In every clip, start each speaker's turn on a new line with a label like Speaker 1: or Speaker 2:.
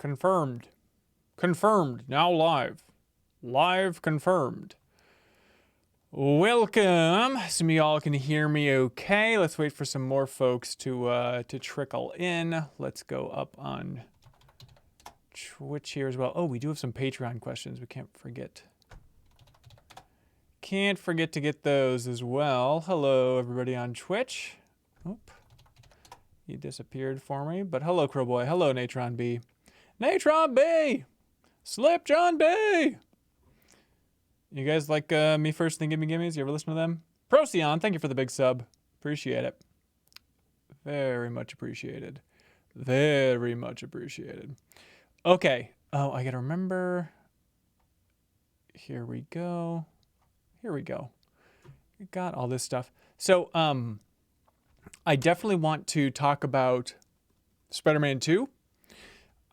Speaker 1: Confirmed. Confirmed. Now live. Live confirmed. Welcome. Some of y'all can hear me okay. Let's wait for some more folks to trickle in. Let's go up on Twitch here as well. Oh, we do have some Patreon questions. We can't forget. Can't forget to get those as well. Hello, everybody on Twitch. Oop. He disappeared for me. But hello, Crowboy. Hello, Natron B. Natron B! Slip John B! You guys like Me First Then Gimme Gimmes? You ever listen to them? Procyon, thank you for the big sub. Appreciate it. Very much appreciated. Very much appreciated. Okay. Oh, I gotta remember. Here we go. Here we go. We got all this stuff. So, I definitely want to talk about Spider-Man 2.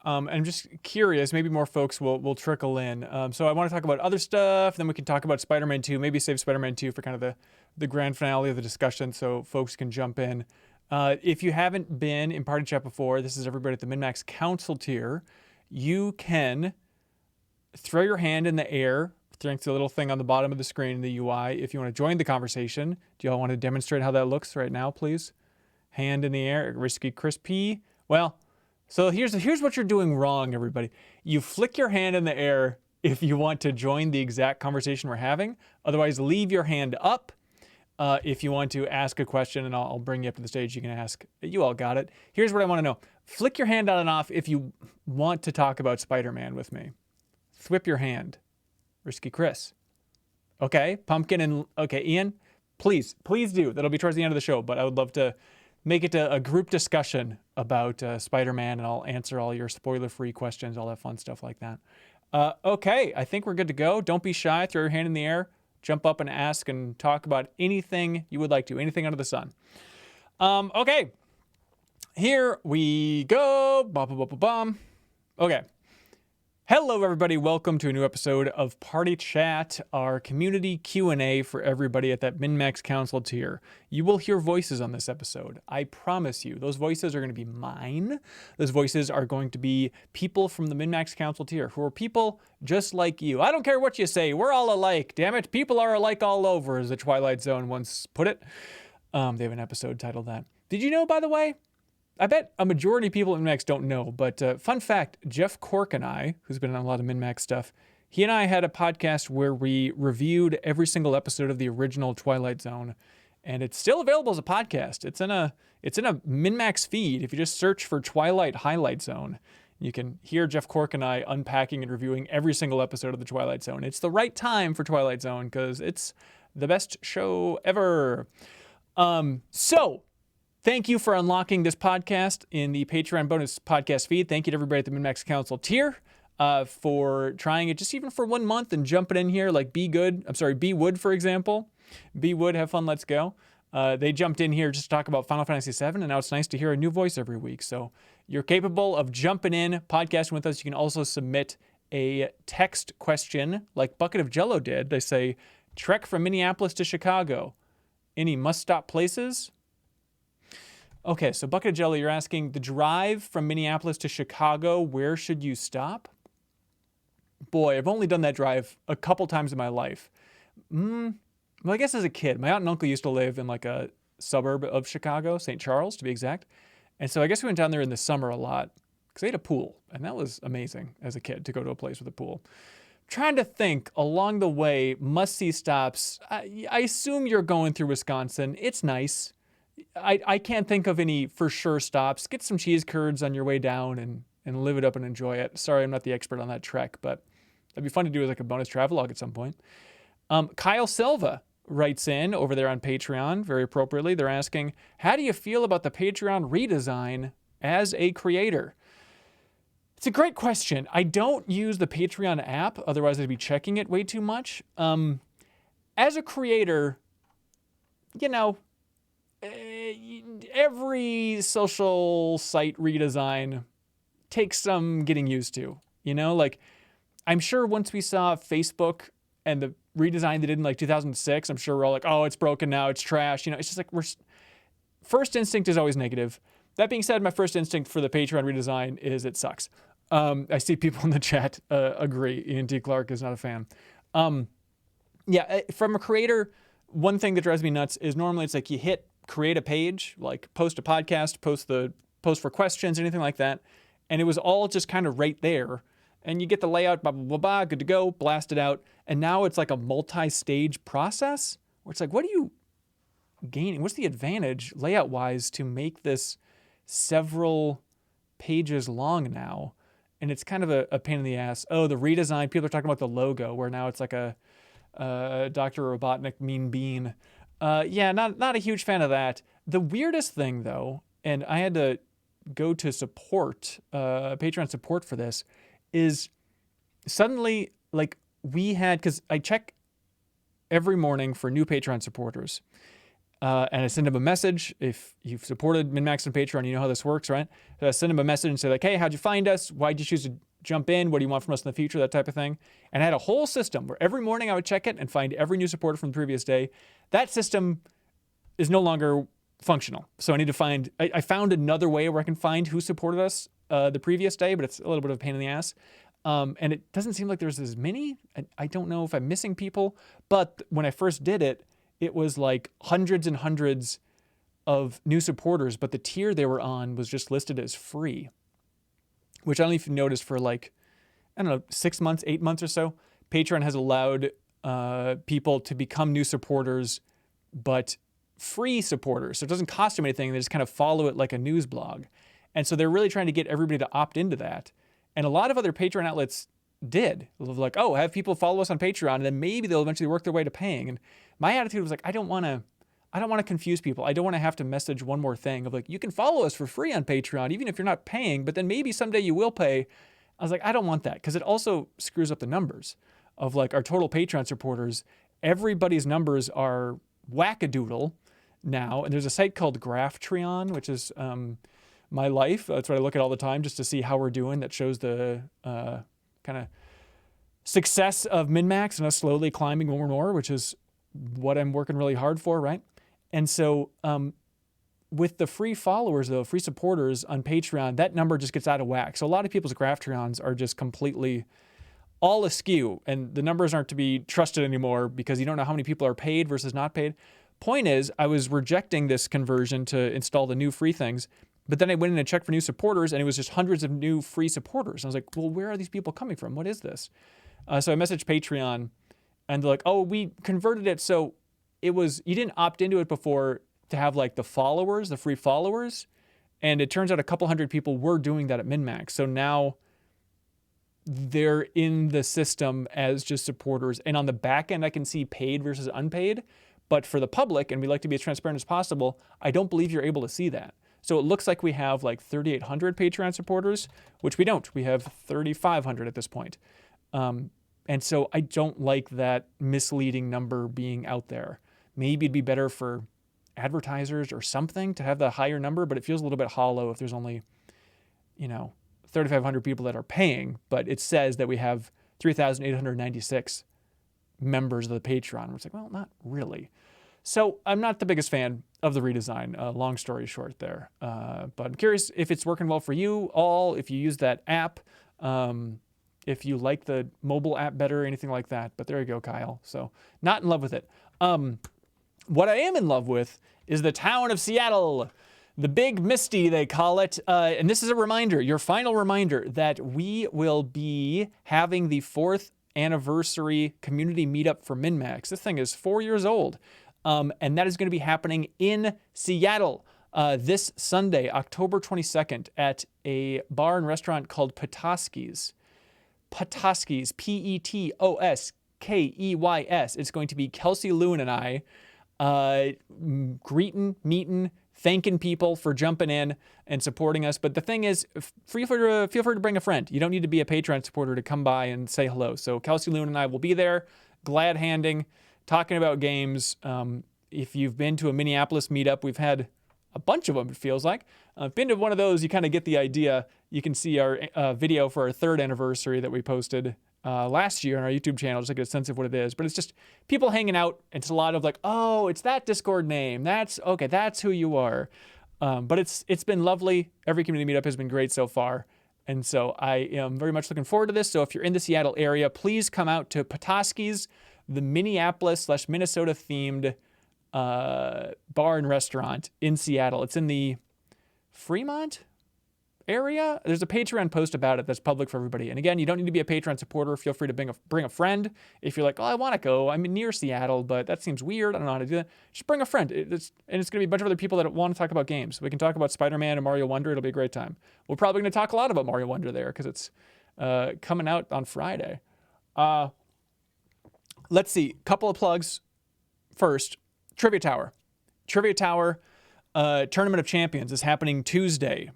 Speaker 1: I'm just curious, maybe more folks will trickle in. So I want to talk about other stuff, then we can talk about Spider-Man 2, maybe save Spider-Man 2 for kind of the grand finale of the discussion so folks can jump in. If you haven't been in Party Chat before, this is everybody at the MinnMax Council tier. You can throw your hand in the air, thanks to the little thing on the bottom of the screen in the UI, if you want to join the conversation. Do y'all want to demonstrate how that looks right now, please? Hand in the air, Risky Crispy. Well, so here's what you're doing wrong, everybody. You flick your hand in the air if you want to join the exact conversation we're having. Otherwise, leave your hand up if you want to ask a question, and I'll bring you up to the stage. You can ask. You all got it. Here's what I want to know. Flick your hand on and off if you want to talk about Spider-Man with me. Whip your hand. Risky Chris. Okay, Pumpkin and... Okay, Ian, please do. That'll be towards the end of the show, but I would love to make it a group discussion about Spider-Man, and I'll answer all your spoiler-free questions, all that fun stuff like that. Okay, I think we're good to go. Don't be shy. Throw your hand in the air. Jump up and ask and talk about anything you would like to. Anything under the sun. Okay. Here we go. Bum. Okay. Hello, everybody. Welcome to a new episode of Party Chat, our community Q&A for everybody at that MinnMax Council tier. You will hear voices on this episode. I promise you. Those voices are going to be mine. Those voices are going to be people from the MinnMax Council tier who are people just like you. I don't care what you say. We're all alike. Damn it. People are alike all over, as the Twilight Zone once put it. They have an episode titled that. Did you know, by the way? I bet a majority of people at MinnMax don't know, but fun fact, Jeff Cork and I, who's been on a lot of MinnMax stuff, he and I had a podcast where we reviewed every single episode of the original Twilight Zone, and it's still available as a podcast. It's in a MinnMax feed. If you just search for Twilight Highlight Zone, you can hear Jeff Cork and I unpacking and reviewing every single episode of the Twilight Zone. It's the right time for Twilight Zone because it's the best show ever. Thank you for unlocking this podcast in the Patreon bonus podcast feed. Thank you to everybody at the MinnMax Council tier for trying it just even for 1 month and jumping in here like B Wood, for example. B Wood, have fun, let's go. They jumped in here just to talk about Final Fantasy VII, and now it's nice to hear a new voice every week. So you're capable of jumping in, podcasting with us. You can also submit a text question like Bucket of Jello did. They say, trek from Minneapolis to Chicago. Any must-stop places? Okay, so Bucket of Jelly, you're asking, the drive from Minneapolis to Chicago, where should you stop? Boy, I've only done that drive a couple times in my life. Well, I guess as a kid. My aunt and uncle used to live in like a suburb of Chicago, St. Charles to be exact. And so I guess we went down there in the summer a lot because they had a pool. And that was amazing as a kid to go to a place with a pool. Trying to think along the way, must-see stops. I assume you're going through Wisconsin. It's nice. I can't think of any for sure stops. Get some cheese curds on your way down and live it up and enjoy it. Sorry, I'm not the expert on that trek, but that'd be fun to do as like a bonus travelogue at some point. Kyle Silva writes in over there on Patreon, very appropriately. They're asking, how do you feel about the Patreon redesign as a creator? It's a great question. I don't use the Patreon app, otherwise I'd be checking it way too much. As a creator, you know, every social site redesign takes some getting used to, you know, like I'm sure once we saw Facebook and the redesign they did in like 2006, I'm sure we're all like, oh, it's broken now, it's trash. You know, it's just like first instinct is always negative. That being said, my first instinct for the Patreon redesign is it sucks. I see people in the chat agree. Ian T. Clark is not a fan. Yeah, from a creator, one thing that drives me nuts is normally it's like you hit create a page, like post a podcast, post for questions, anything like that. And it was all just kind of right there. And you get the layout, blah, blah, blah, blah, good to go, blast it out. And now it's like a multi-stage process where it's like, what are you gaining? What's the advantage layout-wise to make this several pages long now? And it's kind of a pain in the ass. Oh, the redesign, people are talking about the logo, where now it's like a Dr. Robotnik mean bean. Yeah, not a huge fan of that. The weirdest thing, though, and I had to go to support, Patreon support for this, is suddenly, like, we had, because I check every morning for new Patreon supporters, and I send them a message. If you've supported MinnMax on Patreon, you know how this works, right? So I send them a message and say, like, hey, how'd you find us? Why'd you choose to jump in? What do you want from us in the future? That type of thing. And I had a whole system where every morning I would check it and find every new supporter from the previous day. That system is no longer functional. So I need to find, I found another way where I can find who supported us the previous day, but it's a little bit of a pain in the ass. And it doesn't seem like there's as many. I don't know if I'm missing people, but when I first did it, it was like hundreds and hundreds of new supporters, but the tier they were on was just listed as free, which I don't know if you noticed for like, I don't know, 6 months, 8 months or so, Patreon has allowed people to become new supporters, but free supporters. So it doesn't cost them anything. They just kind of follow it like a news blog. And so they're really trying to get everybody to opt into that. And a lot of other Patreon outlets did. Like, oh, have people follow us on Patreon, and then maybe they'll eventually work their way to paying. And my attitude was like, I don't want to confuse people. I don't want to have to message one more thing of like, you can follow us for free on Patreon, even if you're not paying, but then maybe someday you will pay. I was like, I don't want that, because it also screws up the numbers of like our total Patreon supporters. Everybody's numbers are wackadoodle now. And there's a site called Graphtreon, which is my life. That's what I look at all the time just to see how we're doing. That shows the kind of success of MinnMax and us slowly climbing more and more, which is what I'm working really hard for, right? And so with the free followers, though, free supporters on Patreon, that number just gets out of whack. So a lot of people's Graphtreons are just completely all askew, and the numbers aren't to be trusted anymore because you don't know how many people are paid versus not paid. Point is, I was rejecting this conversion to install the new free things, but then I went in and checked for new supporters, and it was just hundreds of new free supporters. I was like, well, where are these people coming from? What is this? So I messaged Patreon, and they're like, oh, we converted it so it was, you didn't opt into it before to have like the followers, the free followers. And it turns out a couple hundred people were doing that at MinnMax. So now they're in the system as just supporters. And on the back end, I can see paid versus unpaid. But for the public, and we like to be as transparent as possible, I don't believe you're able to see that. So it looks like we have like 3,800 Patreon supporters, which we don't. We have 3,500 at this point. And so I don't like that misleading number being out there. Maybe it'd be better for advertisers or something to have the higher number, but it feels a little bit hollow if there's only, 3,500 people that are paying, but it says that we have 3,896 members of the Patreon. It's like, well, not really. So I'm not the biggest fan of the redesign, long story short there. But I'm curious if it's working well for you all, if you use that app, if you like the mobile app better or anything like that. But there you go, Kyle. So not in love with it. What I am in love with is the town of Seattle. The Big Misty, they call it. And this is a reminder, your final reminder, that we will be having the 4th anniversary community meetup for MinnMax. This thing is 4 years old. And that is going to be happening in Seattle this Sunday, October 22nd, at a bar and restaurant called Petoskey's. Petoskey's, P-E-T-O-S-K-E-Y-S. It's going to be Kelsey Lewin and I greeting, meeting, thanking people for jumping in and supporting us. But the thing is, feel free to bring a friend. You don't need to be a Patreon supporter to come by and say hello. So Kelsey Lewin and I will be there, glad handing, talking about games. If you've been to a Minneapolis meetup, we've had a bunch of them, it feels like. I've been to one of those, you kind of get the idea. You can see our video for our 3rd anniversary that we posted last year on our YouTube channel, just to get a sense of what it is. But it's just people hanging out. It's a lot of like, oh, it's that Discord name. That's okay. That's who you are. But it's been lovely. Every community meetup has been great so far. And so I am very much looking forward to this. So if you're in the Seattle area, please come out to Petoskey's, the Minneapolis/Minnesota themed bar and restaurant in Seattle. It's in the Fremont area. There's a Patreon post about it that's public for everybody. And again, you don't need to be a Patreon supporter. Feel free to bring a friend. If you're like, oh, I want to go. I'm near Seattle, but that seems weird. I don't know how to do that. Just bring a friend. It's going to be a bunch of other people that want to talk about games. We can talk about Spider-Man and Mario Wonder. It'll be a great time. We're probably going to talk a lot about Mario Wonder there because it's coming out on Friday. Let's see. Couple of plugs. First, Trivia Tower. Trivia Tower Tournament of Champions is happening Tuesday,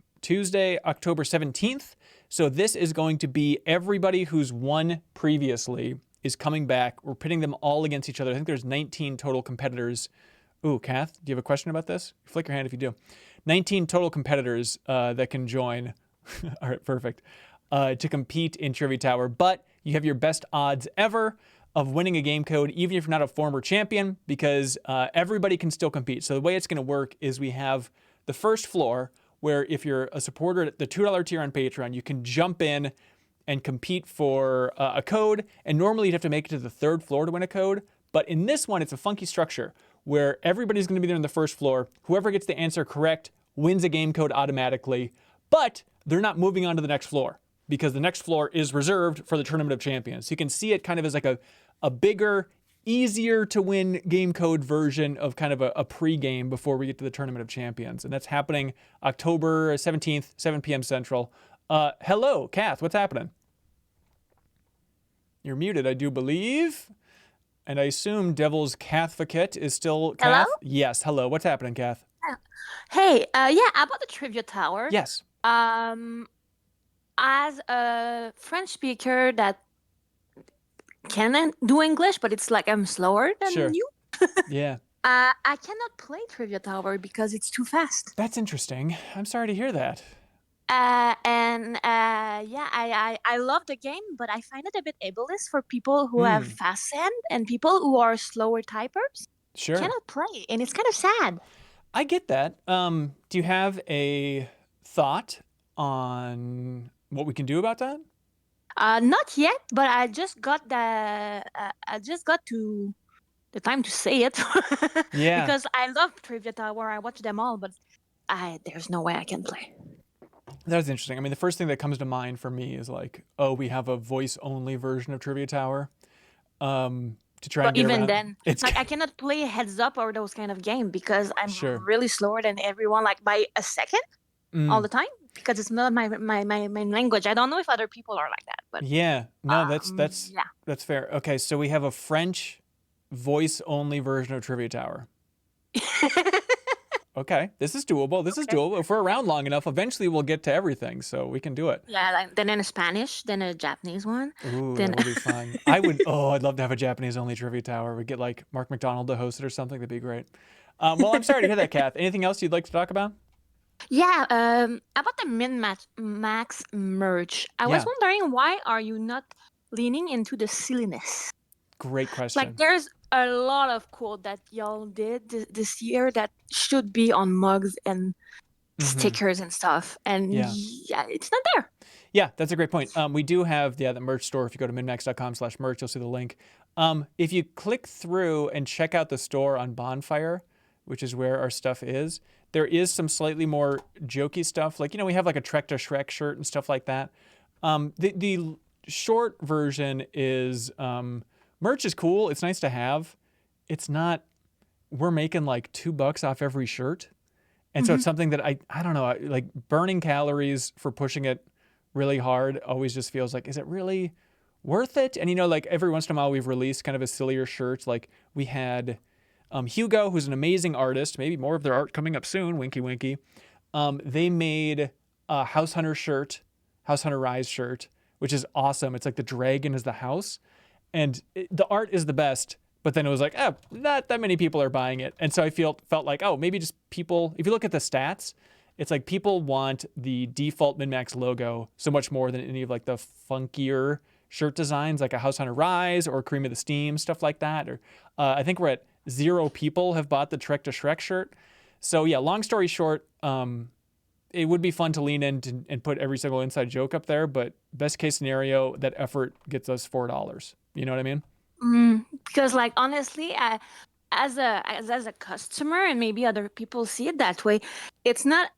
Speaker 1: October 17th. So this is going to be everybody who's won previously is coming back. We're pitting them all against each other. I think there's 19 total competitors. Ooh, Kath, do you have a question about this? Flick your hand if you do. 19 total competitors that can join. All right, perfect. To compete in Trivia Tower. But you have your best odds ever of winning a game code, even if you're not a former champion, because everybody can still compete. So the way it's going to work is we have the first floor, where if you're a supporter at the $2 tier on Patreon, you can jump in and compete for a code. And normally you'd have to make it to the third floor to win a code. But in this one, it's a funky structure where everybody's going to be there on the first floor. Whoever gets the answer correct wins a game code automatically. But they're not moving on to the next floor because the next floor is reserved for the Tournament of Champions. So you can see it kind of as like a bigger, easier to win game code version of kind of a pre-game before we get to the Tournament of Champions. And that's happening October 17th, 7 p.m. Central. Hello, Kath, what's happening? You're muted, I do believe. And I assume Devil's Cathvocate is still Kath?
Speaker 2: Hello?
Speaker 1: Yes, hello. What's happening, Kath?
Speaker 2: Hey, yeah, about the Trivia Tower.
Speaker 1: Yes.
Speaker 2: As a French speaker that can do English, but it's like I'm slower than
Speaker 1: Sure.
Speaker 2: you.
Speaker 1: Yeah.
Speaker 2: I cannot play Trivia Tower because it's too fast.
Speaker 1: That's interesting. I'm sorry to hear that.
Speaker 2: Yeah, I love the game, but I find it a bit ableist for people who have fast hand and people who are slower typers.
Speaker 1: Sure.
Speaker 2: Cannot play, and it's kind of sad.
Speaker 1: I get that. Do you have a thought on what we can do about that?
Speaker 2: Not yet, but I just got the time to say it.
Speaker 1: Yeah.
Speaker 2: Because I love Trivia Tower. I watch them all, but there's no way I can play.
Speaker 1: That's interesting. I mean, the first thing that comes to mind for me is like, oh, we have a voice-only version of Trivia Tower. To try and get
Speaker 2: even
Speaker 1: around.
Speaker 2: then,
Speaker 1: It's
Speaker 2: like I cannot play Heads Up or those kind of game because I'm
Speaker 1: Sure.
Speaker 2: really slower than everyone, like by a second all the time. Because it's not my language. I don't know if other people are like that, but
Speaker 1: Yeah, no, that's
Speaker 2: yeah.
Speaker 1: fair. Okay, so we have a French voice-only version of Trivia Tower. Okay, this is doable. This is doable. If we're around long enough, eventually we'll get to everything, so we can do it.
Speaker 2: Yeah, like, then a Spanish, then a Japanese one.
Speaker 1: Ooh,
Speaker 2: then
Speaker 1: that would be fun. I'd love to have a Japanese-only Trivia Tower. We'd get like Mark McDonald to host it or something. That'd be great. Well, I'm sorry to hear that, Kath. Anything else you'd like to talk about?
Speaker 2: Yeah, about the MinnMax merch. I was wondering, why are you not leaning into the silliness?
Speaker 1: Great question.
Speaker 2: Like, there's a lot of quote that y'all did this year that should be on mugs and stickers and stuff, and yeah, it's not there.
Speaker 1: Yeah, that's a great point. We do have the merch store. If you go to minnmax.com/merch, you'll see the link. If you click through and check out the store on Bonfire, which is where our stuff is, there is some slightly more jokey stuff. Like, we have like a Trek to Shrek shirt and stuff like that. The short version is merch is cool. It's nice to have. It's not, we're making like $2 off every shirt. And so it's something that I don't know, like burning calories for pushing it really hard always just feels like, is it really worth it? And like every once in a while we've released kind of a sillier shirt. Like we had Hugo, who's an amazing artist, maybe more of their art coming up soon, winky winky. They made a House Hunter shirt, House Hunter Rise shirt, which is awesome. It's like the dragon is the house. And the art is the best, but then it was like, not that many people are buying it. And so I felt like, maybe just people, if you look at the stats, it's like people want the default MinnMax logo so much more than any of like the funkier shirt designs, like a House Hunter Rise or Cream of the Steam, stuff like that. Or I think we're at 0 people have bought the Trek to Shrek shirt. So yeah, long story short, it would be fun to lean in and put every single inside joke up there, but best case scenario, that effort gets us $4. You know what I mean?
Speaker 2: Because like honestly, as a customer, and maybe other people see it that way, it's not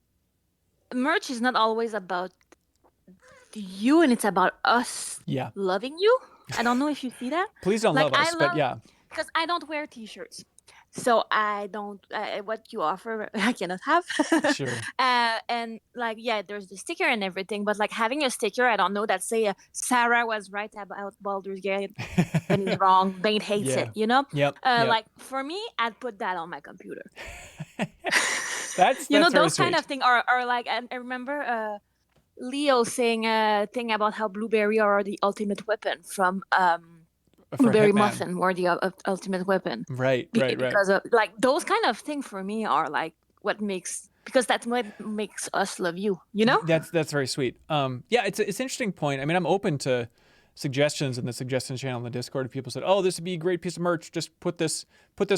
Speaker 2: merch is not always about you, and it's about us
Speaker 1: Yeah.
Speaker 2: loving you. I don't know if you see that.
Speaker 1: Please don't
Speaker 2: Like
Speaker 1: love us, but yeah.
Speaker 2: because I don't wear t-shirts, so I don't what you offer I cannot have.
Speaker 1: Sure.
Speaker 2: And like yeah, there's the sticker and everything, but like having a sticker, I don't know, that say Sarah was right about Baldur's Gate, Ben is wrong, Ben hates it, you know.
Speaker 1: Yep.
Speaker 2: Like for me, I'd put that on my computer.
Speaker 1: That's
Speaker 2: you know,
Speaker 1: very
Speaker 2: those
Speaker 1: sweet.
Speaker 2: kind of thing are like, and I remember Leo saying a thing about how blueberry are the ultimate weapon from Blueberry Muffin were the ultimate weapon.
Speaker 1: Right.
Speaker 2: Because of like those kind of things for me are like what makes, because that's what makes us love you, you know?
Speaker 1: That's very sweet. Yeah, it's an interesting point. I mean, I'm open to suggestions in the suggestions channel in the Discord. If people said, "Oh, this would be a great piece of merch, just put this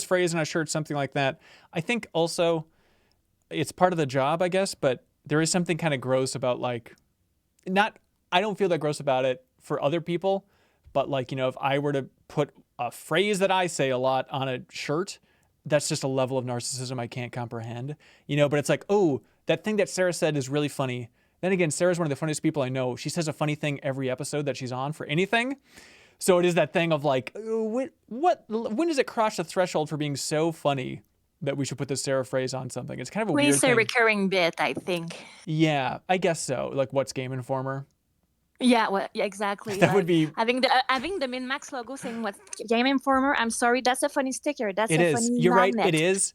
Speaker 1: phrase in a shirt," something like that. I think also it's part of the job, I guess, but there is something kind of gross about like, I don't feel that gross about it for other people, but like, you know, if I were to put a phrase that I say a lot on a shirt, that's just a level of narcissism I can't comprehend, you know. But it's like, oh, that thing that Sarah said is really funny. Then again, Sarah's one of the funniest people I know. She says a funny thing every episode that she's on for anything. So it is that thing of like, when does it cross the threshold for being so funny that we should put the Sarah phrase on something? It's kind of a weird thing.
Speaker 2: Recurring bit, I think.
Speaker 1: Yeah, I guess so. Like, what's Game Informer?
Speaker 2: Yeah, well, yeah, exactly.
Speaker 1: That would be
Speaker 2: having the MinnMax logo saying "What's Game Informer." I'm sorry, that's a funny sticker. That's a funny
Speaker 1: You're
Speaker 2: magnet.
Speaker 1: right. It is.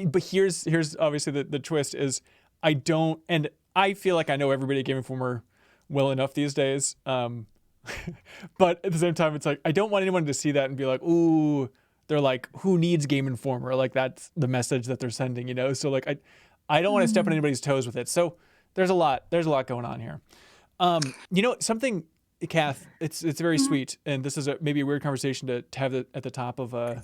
Speaker 1: But here's obviously the twist is I don't, and I feel like I know everybody at Game Informer well enough these days. But at the same time, it's like I don't want anyone to see that and be like, ooh, they're like, who needs Game Informer? Like that's the message that they're sending, you know. So like I don't want to step on anybody's toes with it. So there's a lot going on here. You know, something, Kath, it's very sweet, and this is maybe a weird conversation to have at the top of a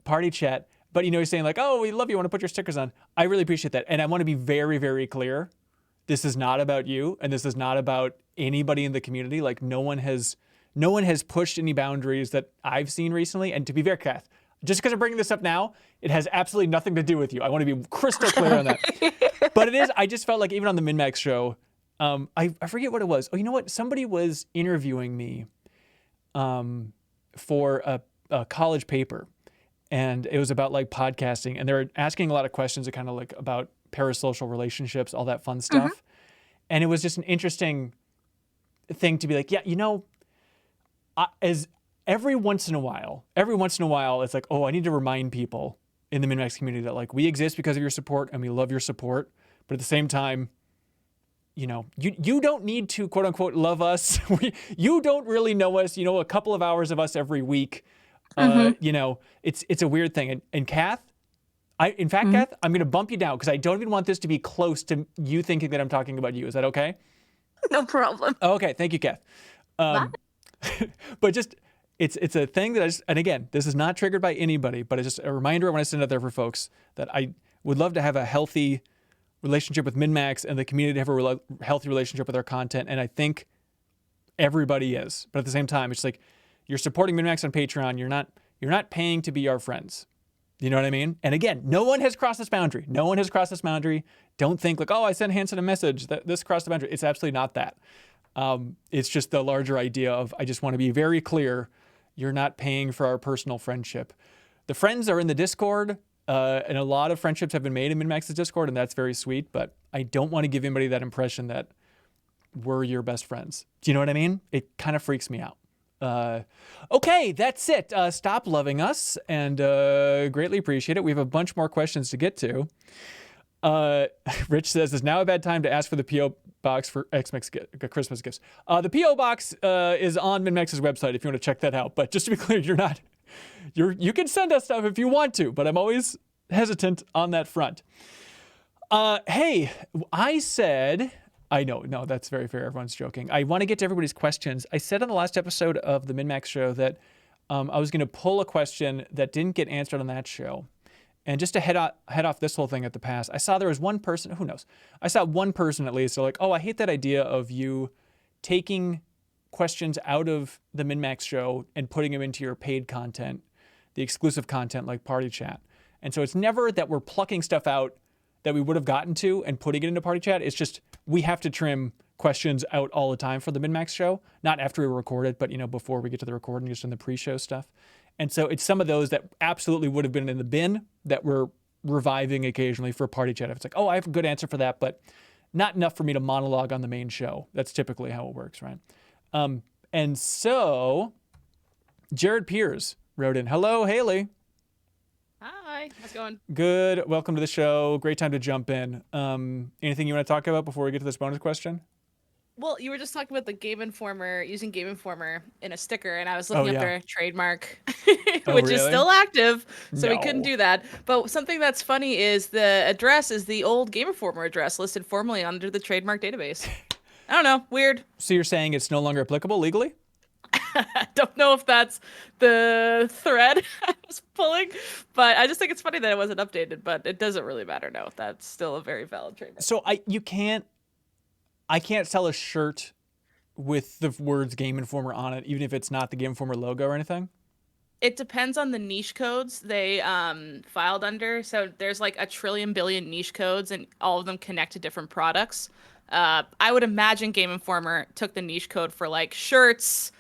Speaker 1: party chat. But you know, you're saying like, "Oh, we love you. Want to put your stickers on?" I really appreciate that, and I want to be very, very clear. This is not about you, and this is not about anybody in the community. Like, no one has pushed any boundaries that I've seen recently. And to be fair, Kath, just because I'm bringing this up now, it has absolutely nothing to do with you. I want to be crystal clear on that. But it is. I just felt like even on the MinnMax show. I forget what it was. Oh, you know what? Somebody was interviewing me for a college paper, and it was about like podcasting, and they were asking a lot of questions kind of like about parasocial relationships, all that fun stuff. And it was just an interesting thing to be like, yeah, you know, as every once in a while, it's like, oh, I need to remind people in the MinnMax community that like we exist because of your support and we love your support. But at the same time, you know, you don't need to quote unquote love us. You don't really know us. You know, a couple of hours of us every week. You know, it's a weird thing. And Kath, Kath, I'm going to bump you down because I don't even want this to be close to you thinking that I'm talking about you. Is that okay?
Speaker 2: No problem.
Speaker 1: Okay, thank you, Kath. But just it's a thing that and again, this is not triggered by anybody, but it's just a reminder I want to send out there for folks that I would love to have a healthy relationship with MinnMax and the community to have a healthy relationship with our content. And I think everybody is, but at the same time, it's like you're supporting MinnMax on Patreon. You're not paying to be our friends. You know what I mean? And again, no one has crossed this boundary. Don't think like, oh, I sent Hanson a message that this crossed the boundary. It's absolutely not that. It's just the larger idea of, I just want to be very clear. You're not paying for our personal friendship. The friends are in the Discord. And a lot of friendships have been made in MinnMax's Discord, and that's very sweet. But I don't want to give anybody that impression that we're your best friends. Do you know what I mean? It kind of freaks me out. Okay, that's it. Stop loving us, and greatly appreciate it. We have a bunch more questions to get to. Rich says, is now a bad time to ask for the P.O. box for Christmas gifts? The P.O. box is on MinnMax's website if you want to check that out. But just to be clear, you can send us stuff if you want to, but I'm always hesitant on that front. Hey, I know, no, that's very fair. Everyone's joking. I want to get to everybody's questions. I said on the last episode of the MinnMax show that I was going to pull a question that didn't get answered on that show. And just to head off this whole thing at the pass, I saw there was one person, who knows? I saw one person at least, so like, oh, I hate that idea of you taking questions out of the MinnMax show and putting them into your paid content, the exclusive content like Party Chat. And so it's never that we're plucking stuff out that we would have gotten to and putting it into Party Chat. It's just we have to trim questions out all the time for the MinnMax show, not after we record it, but before we get to the recording, just in the pre-show stuff. And so it's some of those that absolutely would have been in the bin that we're reviving occasionally for Party Chat. If it's like, oh, I have a good answer for that, but not enough for me to monologue on the main show. That's typically how it works, right? And so Jared Piers wrote in, hello, Haley.
Speaker 3: Hi, how's it going?
Speaker 1: Good. Welcome to the show. Great time to jump in. Anything you want to talk about before we get to this bonus question?
Speaker 3: Well, you were just talking about the Game Informer, using Game Informer in a sticker, and I was looking up their trademark, which is still active, so we couldn't do that. But something that's funny is the address is the old Game Informer address listed formally under the trademark database. I don't know, weird.
Speaker 1: So you're saying it's no longer applicable legally?
Speaker 3: I don't know if that's the thread I was pulling, but I just think it's funny that it wasn't updated, but it doesn't really matter now. That's still a very valid trademark.
Speaker 1: So I can't sell a shirt with the words Game Informer on it, even if it's not the Game Informer logo or anything?
Speaker 3: It depends on the niche codes they filed under. So there's like a trillion billion niche codes, and all of them connect to different products. I would imagine Game Informer took the niche code for like shirts,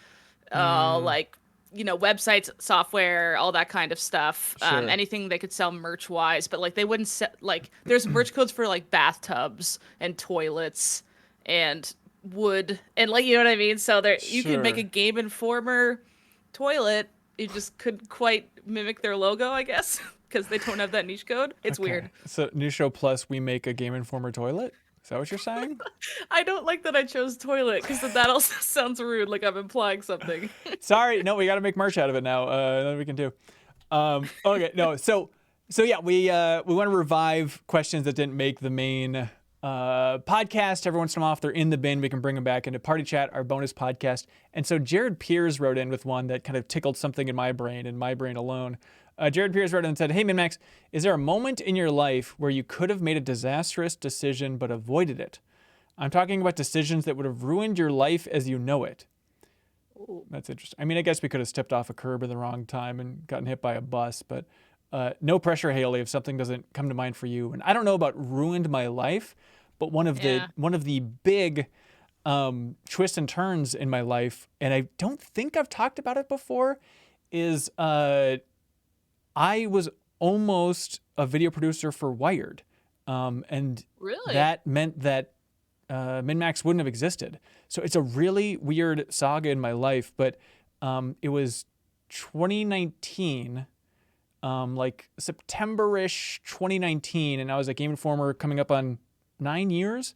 Speaker 3: like websites, software, all that kind of stuff.
Speaker 1: Sure.
Speaker 3: Anything they could sell merch wise, but like they wouldn't sell, like there's merch codes for like bathtubs and toilets and wood and like what I mean. So there you could make a Game Informer toilet. You just couldn't quite mimic their logo, I guess, because they don't have that niche code. It's weird.
Speaker 1: So New Show Plus, we make a Game Informer toilet? Is that what you're saying?
Speaker 3: I don't like that I chose toilet, because that also sounds rude, like I'm implying something.
Speaker 1: Sorry, no, we got to make merch out of it now. That we can do. Okay, no, so yeah, we want to revive questions that didn't make the main podcast. Every once in a while, if they're in the bin, we can bring them back into Party Chat, our bonus podcast. And so Jared Piers wrote in with one that kind of tickled something in my brain alone. Jared Piers wrote in and said, hey, MinnMax, is there a moment in your life where you could have made a disastrous decision but avoided it? I'm talking about decisions that would have ruined your life as you know it. Ooh. That's interesting. I mean, I guess we could have stepped off a curb at the wrong time and gotten hit by a bus, but no pressure, Haley, if something doesn't come to mind for you. And I don't know about ruined my life, but one of the big twists and turns in my life, and I don't think I've talked about it before, is I was almost a video producer for Wired. And
Speaker 3: really?
Speaker 1: That meant that MinnMax wouldn't have existed. So it's a really weird saga in my life, but it was 2019, like September-ish 2019, and I was at Game Informer coming up on 9 years.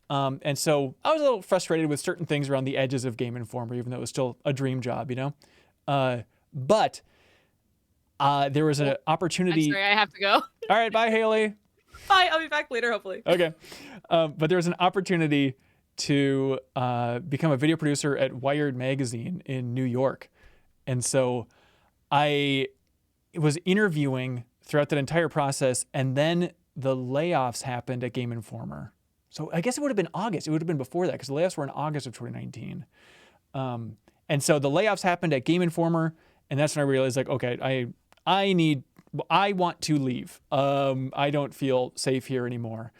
Speaker 1: And so I was a little frustrated with certain things around the edges of Game Informer, even though it was still a dream job, but there was an opportunity.
Speaker 3: I'm sorry, I have to go.
Speaker 1: All right, bye, Haley.
Speaker 3: Bye, I'll be back later, hopefully.
Speaker 1: Okay. But there was an opportunity to become a video producer at Wired magazine in New York. And so I was interviewing throughout that entire process, and then the layoffs happened at Game Informer. So I guess it would have been August. It would have been before that, because the layoffs were in August of 2019. And so the layoffs happened at Game Informer, and that's when I realized, like, okay, I want to leave. I don't feel safe here anymore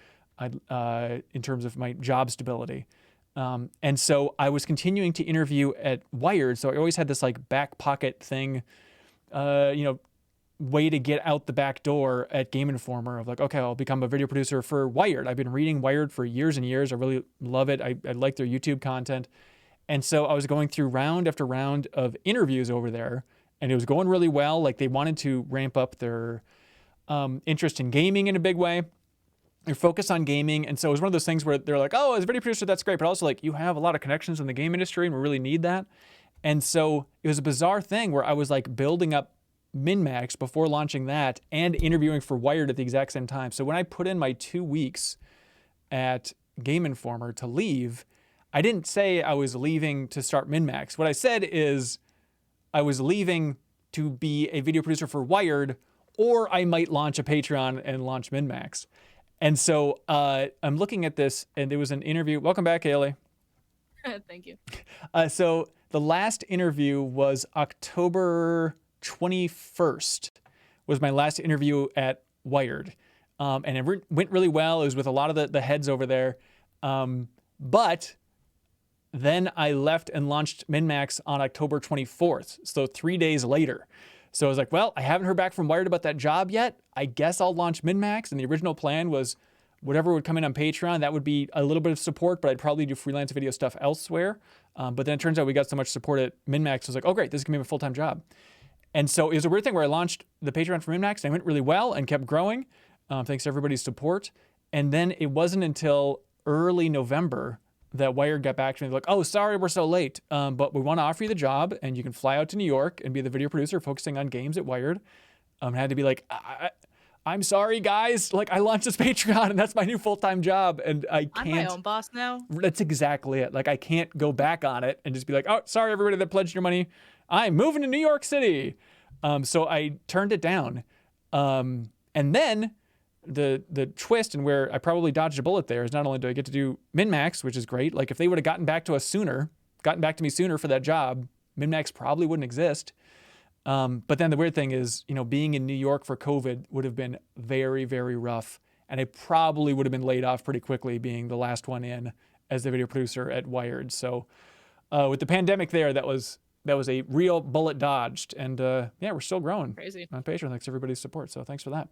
Speaker 1: in terms of my job stability. And so I was continuing to interview at Wired. So I always had this like back pocket thing, way to get out the back door at Game Informer of like, okay, I'll become a video producer for Wired. I've been reading Wired for years and years. I really love it. I like their YouTube content. And so I was going through round after round of interviews over there, and it was going really well. Like they wanted to ramp up their interest in gaming in a big way, their focus on gaming. And so it was one of those things where they're like, oh, as a video producer, that's great. But also like, you have a lot of connections in the game industry and we really need that. And so it was a bizarre thing where I was like building up MinnMax before launching that and interviewing for Wired at the exact same time. So when I put in my 2 weeks at Game Informer to leave, I didn't say I was leaving to start MinnMax. What I said is I was leaving to be a video producer for Wired or I might launch a Patreon and launch MinnMax. And so I'm looking at this, and there was an interview. Welcome back, Haley.
Speaker 3: Thank you.
Speaker 1: So the last interview was October 21st, was my last interview at Wired. And it went really well. It was with a lot of the heads over there. But then I left and launched MinnMax on October 24th, so 3 days later. So I was like, well, I haven't heard back from Wired about that job yet. I guess I'll launch MinnMax. And the original plan was whatever would come in on Patreon, that would be a little bit of support, but I'd probably do freelance video stuff elsewhere. But then it turns out we got so much support at MinnMax. I was like, oh, great, this is going to be a full-time job. And so it was a weird thing where I launched the Patreon for MinnMax, and it went really well and kept growing, thanks to everybody's support. And then it wasn't until early November that Wired got back to me like, oh, sorry, we're so late, but we want to offer you the job, and you can fly out to New York and be the video producer focusing on games at Wired. Had to be like, I'm sorry, guys. Like, I launched this Patreon, and that's my new full-time job, and I can't.
Speaker 3: I'm my own boss now.
Speaker 1: That's exactly it. Like, I can't go back on it and just be like, oh, sorry, everybody that pledged your money. I'm moving to New York City. So I turned it down. And then the twist, and where I probably dodged a bullet there, is not only do I get to do MinnMax, which is great. Like, if they would have gotten back to me sooner for that job, MinnMax probably wouldn't exist. But then the weird thing is, being in New York for COVID would have been very, very rough. And I probably would have been laid off pretty quickly, being the last one in as the video producer at Wired. So with the pandemic there, that was a real bullet dodged. And we're still growing.
Speaker 3: Crazy.
Speaker 1: On Patreon. Thanks for everybody's support. So thanks for that.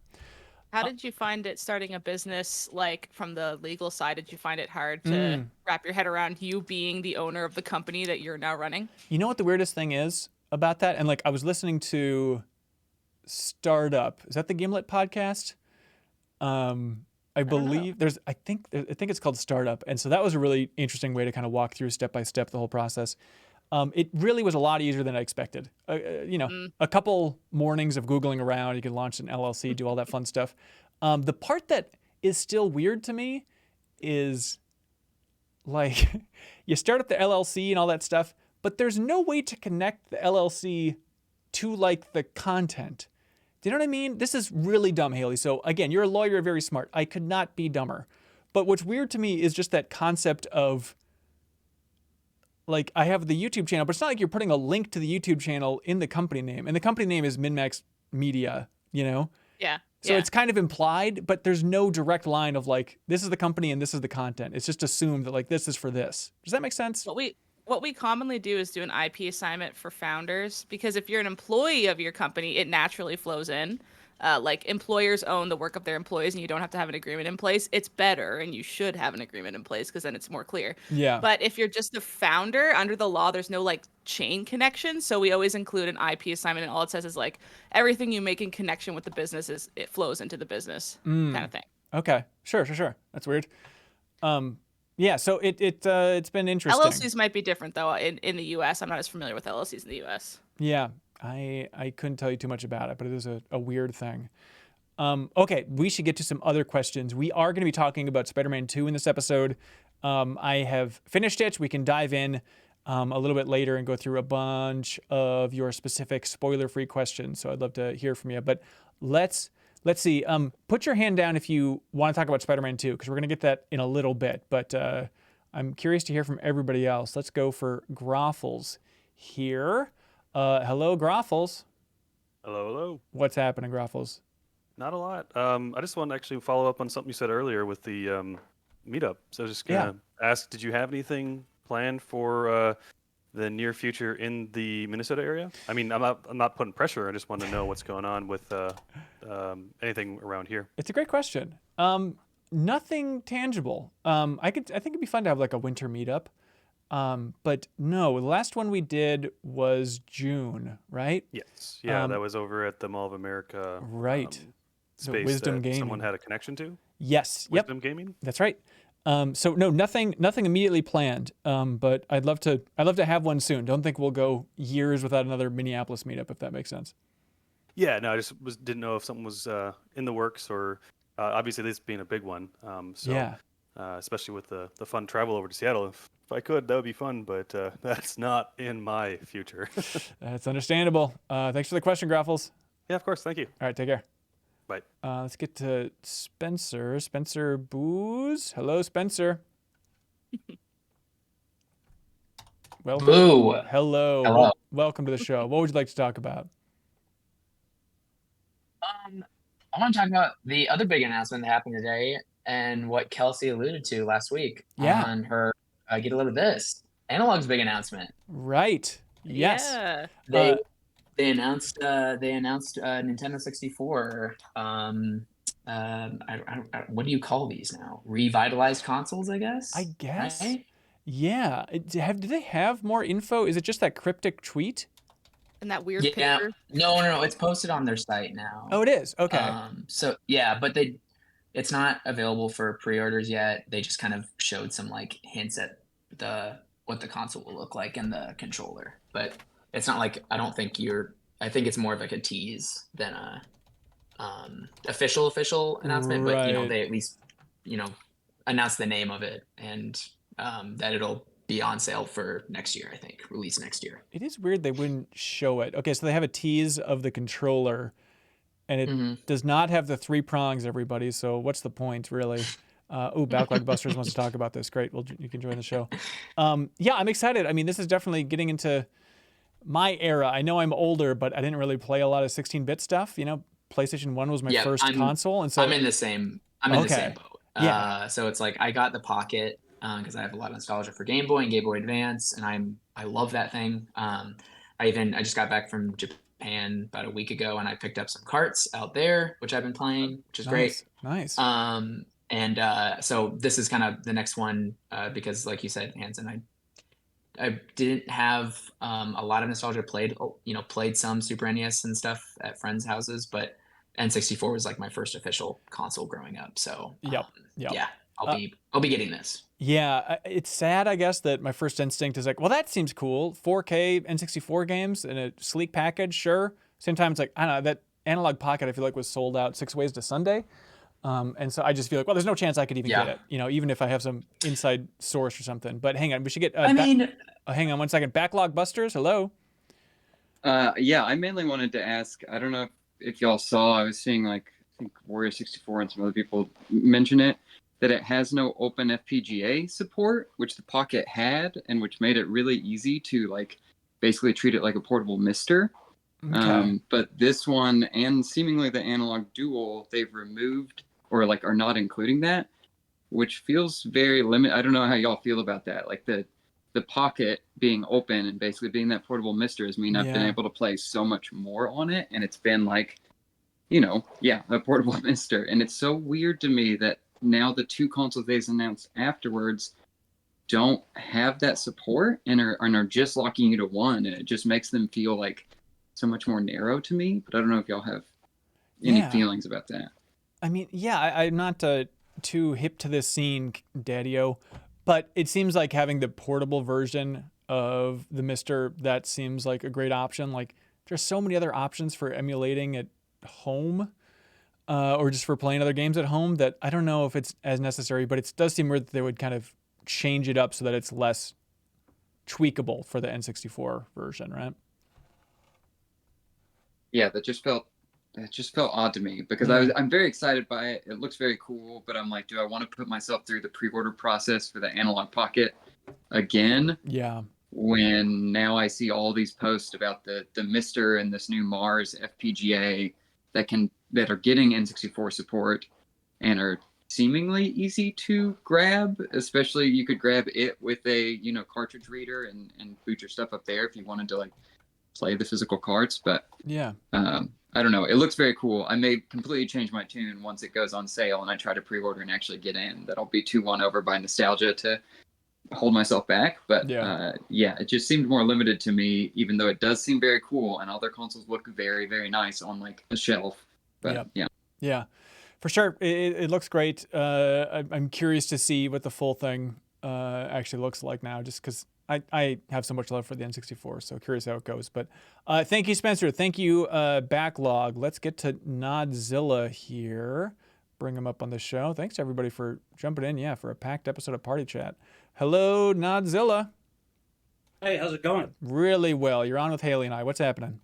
Speaker 3: How did you find it starting a business, like from the legal side? Did you find it hard to wrap your head around you being the owner of the company that you're now running? You
Speaker 1: know what the weirdest thing is about that? And like, I was listening to Startup. Is that the Gimlet podcast? I believe I think it's called Startup. And so that was a really interesting way to kind of walk through step by step the whole process. It really was a lot easier than I expected. A couple mornings of Googling around, you can launch an LLC, do all that fun stuff. The part that is still weird to me is like, you start up the LLC and all that stuff, but there's no way to connect the LLC to like the content. Do you know what I mean? This is really dumb, Haley. So again, you're a lawyer, you're very smart. I could not be dumber. But what's weird to me is just that concept of, like, I have the YouTube channel, but it's not like you're putting a link to the YouTube channel in the company name. And the company name is MinnMax Media,
Speaker 3: Yeah.
Speaker 1: So it's kind of implied, but there's no direct line of like, this is the company and this is the content. It's just assumed that like, this is for this. Does that make sense?
Speaker 3: What we commonly do is do an IP assignment for founders, because if you're an employee of your company, it naturally flows in. Like, employers own the work of their employees, and you don't have to have an agreement in place. It's better, and you should have an agreement in place, because then it's more clear.
Speaker 1: Yeah.
Speaker 3: But if you're just a founder, under the law, there's no like chain connection. So we always include an IP assignment, and all it says is like, everything you make in connection with the business it flows into the business, kind of thing.
Speaker 1: Okay. Sure. That's weird. Yeah. So it's been interesting.
Speaker 3: LLCs might be different though in the U.S. I'm not as familiar with LLCs in the U.S.
Speaker 1: Yeah. I couldn't tell you too much about it, but it is a weird thing. Okay, we should get to some other questions. We are going to be talking about Spider-Man 2 in this episode. I have finished it. We can dive in a little bit later and go through a bunch of your specific spoiler-free questions. So I'd love to hear from you. But let's see. Put your hand down if you want to talk about Spider-Man 2, because we're going to get that in a little bit. But I'm curious to hear from everybody else. Let's go for Groffles here. Hello, Groffles.
Speaker 4: Hello.
Speaker 1: What's happening, Groffles?
Speaker 4: Not a lot. I just want to actually follow up on something you said earlier with the meetup. So I was just gonna ask, did you have anything planned for the near future in the Minnesota area? I mean, I'm not putting pressure. I just want to know what's going on with anything around here.
Speaker 1: It's a great question. Nothing tangible. I think it'd be fun to have like a winter meetup. But no, the last one we did was June, right?
Speaker 4: Yes. Yeah, that was over at the Mall of America.
Speaker 1: Right.
Speaker 4: Space
Speaker 1: Wisdom
Speaker 4: that
Speaker 1: Gaming.
Speaker 4: Someone had a connection to?
Speaker 1: Yes.
Speaker 4: Wisdom Gaming?
Speaker 1: That's right. So no, nothing immediately planned. But I'd love to have one soon. Don't think we'll go years without another Minneapolis meetup, if that makes sense.
Speaker 4: Yeah, no, I just didn't know if something was in the works, or obviously this being a big one. Especially with the fun travel over to Seattle. If I could, that would be fun, but that's not in my future.
Speaker 1: That's understandable. Thanks for the question, Groffles.
Speaker 4: Yeah, of course. Thank you.
Speaker 1: All right, take care.
Speaker 4: Bye.
Speaker 1: Let's get to Spencer. Spencer Booze. Hello, Spencer. Welcome.
Speaker 5: Boo.
Speaker 1: Hello.
Speaker 5: Hello.
Speaker 1: Welcome to the show. What would you like to talk about?
Speaker 5: I want to talk about the other big announcement that happened today and what Kelsey alluded to last week
Speaker 1: Yeah.
Speaker 5: on her Get a Load of This. Analog's big announcement.
Speaker 1: Right. Yes.
Speaker 3: Yeah.
Speaker 5: They announced Nintendo 64. What do you call these now? Revitalized consoles, I guess.
Speaker 1: I guess.
Speaker 5: Right?
Speaker 1: Yeah. Do they have more info? Is it just that cryptic tweet?
Speaker 3: And that weird
Speaker 5: Yeah.
Speaker 3: picture.
Speaker 5: No. It's posted on their site now.
Speaker 1: Oh, it is. Okay.
Speaker 5: So yeah, but it's not available for pre-orders yet. They just kind of showed some like hints at what the console will look like and the controller. But it's not like I think it's more of like a tease than a official announcement. But
Speaker 1: Right.
Speaker 5: they at least announce the name of it and that it'll be on sale for next year, I think. Release next year.
Speaker 1: It is weird they wouldn't show it. Okay, so they have a tease of the controller, and it does not have the 3 prongs, everybody. So what's the point, really? Backlog Busters wants to talk about this. Great. Well, you can join the show. Yeah, I'm excited. I mean, this is definitely getting into my era. I know I'm older, but I didn't really play a lot of 16-bit stuff. PlayStation 1 was my first console, and so
Speaker 5: I'm in the same boat.
Speaker 1: Yeah.
Speaker 5: So it's like I got the Pocket because I have a lot of nostalgia for Game Boy and Game Boy Advance, and I love that thing. I just got back from Japan about a week ago, and I picked up some carts out there, which I've been playing, which is great.
Speaker 1: Nice.
Speaker 5: So this is kind of the next one because, like you said, Hanson, I didn't have a lot of nostalgia. Played some Super NES and stuff at friends' houses, but N64 was like my first official console growing up. So
Speaker 1: Yep.
Speaker 5: yeah, I'll be getting this.
Speaker 1: Yeah, it's sad, I guess, that my first instinct is like, well, that seems cool. 4K N64 games in a sleek package, sure. Same time, it's like, I don't know, that Analog Pocket I feel like was sold out 6 ways to Sunday. And so I just feel like, well, there's no chance I could even get it, even if I have some inside source or something. But hang on, we should get. Hang on 1 second. Backlog Busters, hello.
Speaker 6: Yeah, I mainly wanted to ask. I don't know if y'all saw. I was seeing I think Warrior 64 and some other people mention it, that it has no open FPGA support, which the Pocket had, and which made it really easy to basically treat it like a portable Mister.
Speaker 1: Okay.
Speaker 6: But this one and seemingly the Analog Dual, they've removed or are not including that, which feels very limited. I don't know how y'all feel about that. The Pocket being open and basically being that portable Mister has mean I've been able to play so much more on it, and it's been a portable Mister. And it's so weird to me that now the 2 consoles they've announced afterwards don't have that support and are just locking you to one, and it just makes them feel so much more narrow to me. But I don't know if y'all have any feelings about that.
Speaker 1: I mean, I'm not too hip to this scene, Daddy-O, but it seems like having the portable version of the Mister, that seems like a great option. There's so many other options for emulating at home or just for playing other games at home that I don't know if it's as necessary, but it does seem weird that they would kind of change it up so that it's less tweakable for the N64 version, right?
Speaker 6: Yeah, that just felt odd to me because I'm very excited by it. It looks very cool, but I'm like, do I want to put myself through the pre-order process for the Analog Pocket again?
Speaker 1: Yeah.
Speaker 6: When now I see all these posts about the Mister and this new Mars FPGA that are getting N64 support and are seemingly easy to grab. Especially you could grab it with a cartridge reader and boot your stuff up there if you wanted to play the physical carts. But
Speaker 1: yeah,
Speaker 6: I don't know. It looks very cool. I may completely change my tune once it goes on sale and I try to pre-order and actually get in. That'll be too won over by nostalgia to hold myself back. But it just seemed more limited to me, even though it does seem very cool and other consoles look very, very nice on a shelf. But
Speaker 1: yeah, for sure. It looks great. I'm curious to see what the full thing actually looks like now, just because I have so much love for the N64, so curious how it goes. But thank you, Spencer. Thank you, Backlog. Let's get to Nodzilla here. Bring him up on the show. Thanks, everybody, for jumping in, for a packed episode of Party Chat. Hello, Nodzilla.
Speaker 7: Hey, how's it going?
Speaker 1: Really well. You're on with Haley and I. What's happening?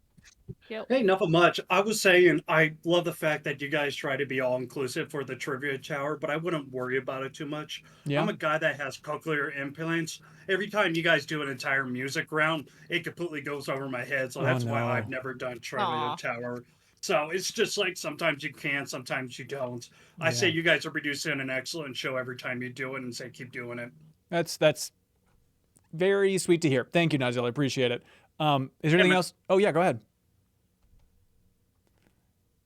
Speaker 3: Yep.
Speaker 7: Hey, nothing much. I was saying I love the fact that you guys try to be all inclusive for the trivia tower, but I wouldn't worry about it too much.
Speaker 1: Yeah.
Speaker 7: I'm a guy that has cochlear implants. Every time you guys do an entire music round, it completely goes over my head. So
Speaker 1: Oh,
Speaker 7: that's why
Speaker 1: no.
Speaker 7: I've never done trivia
Speaker 3: Aw.
Speaker 7: tower. So it's just like sometimes you can, sometimes you don't. I say
Speaker 1: Yeah.
Speaker 7: you guys are producing an excellent show every time you do it, and say keep doing it.
Speaker 1: That's very sweet to hear. Thank you, Nigel. I appreciate it. Is there anything
Speaker 7: man.
Speaker 1: else? Oh, yeah, go ahead.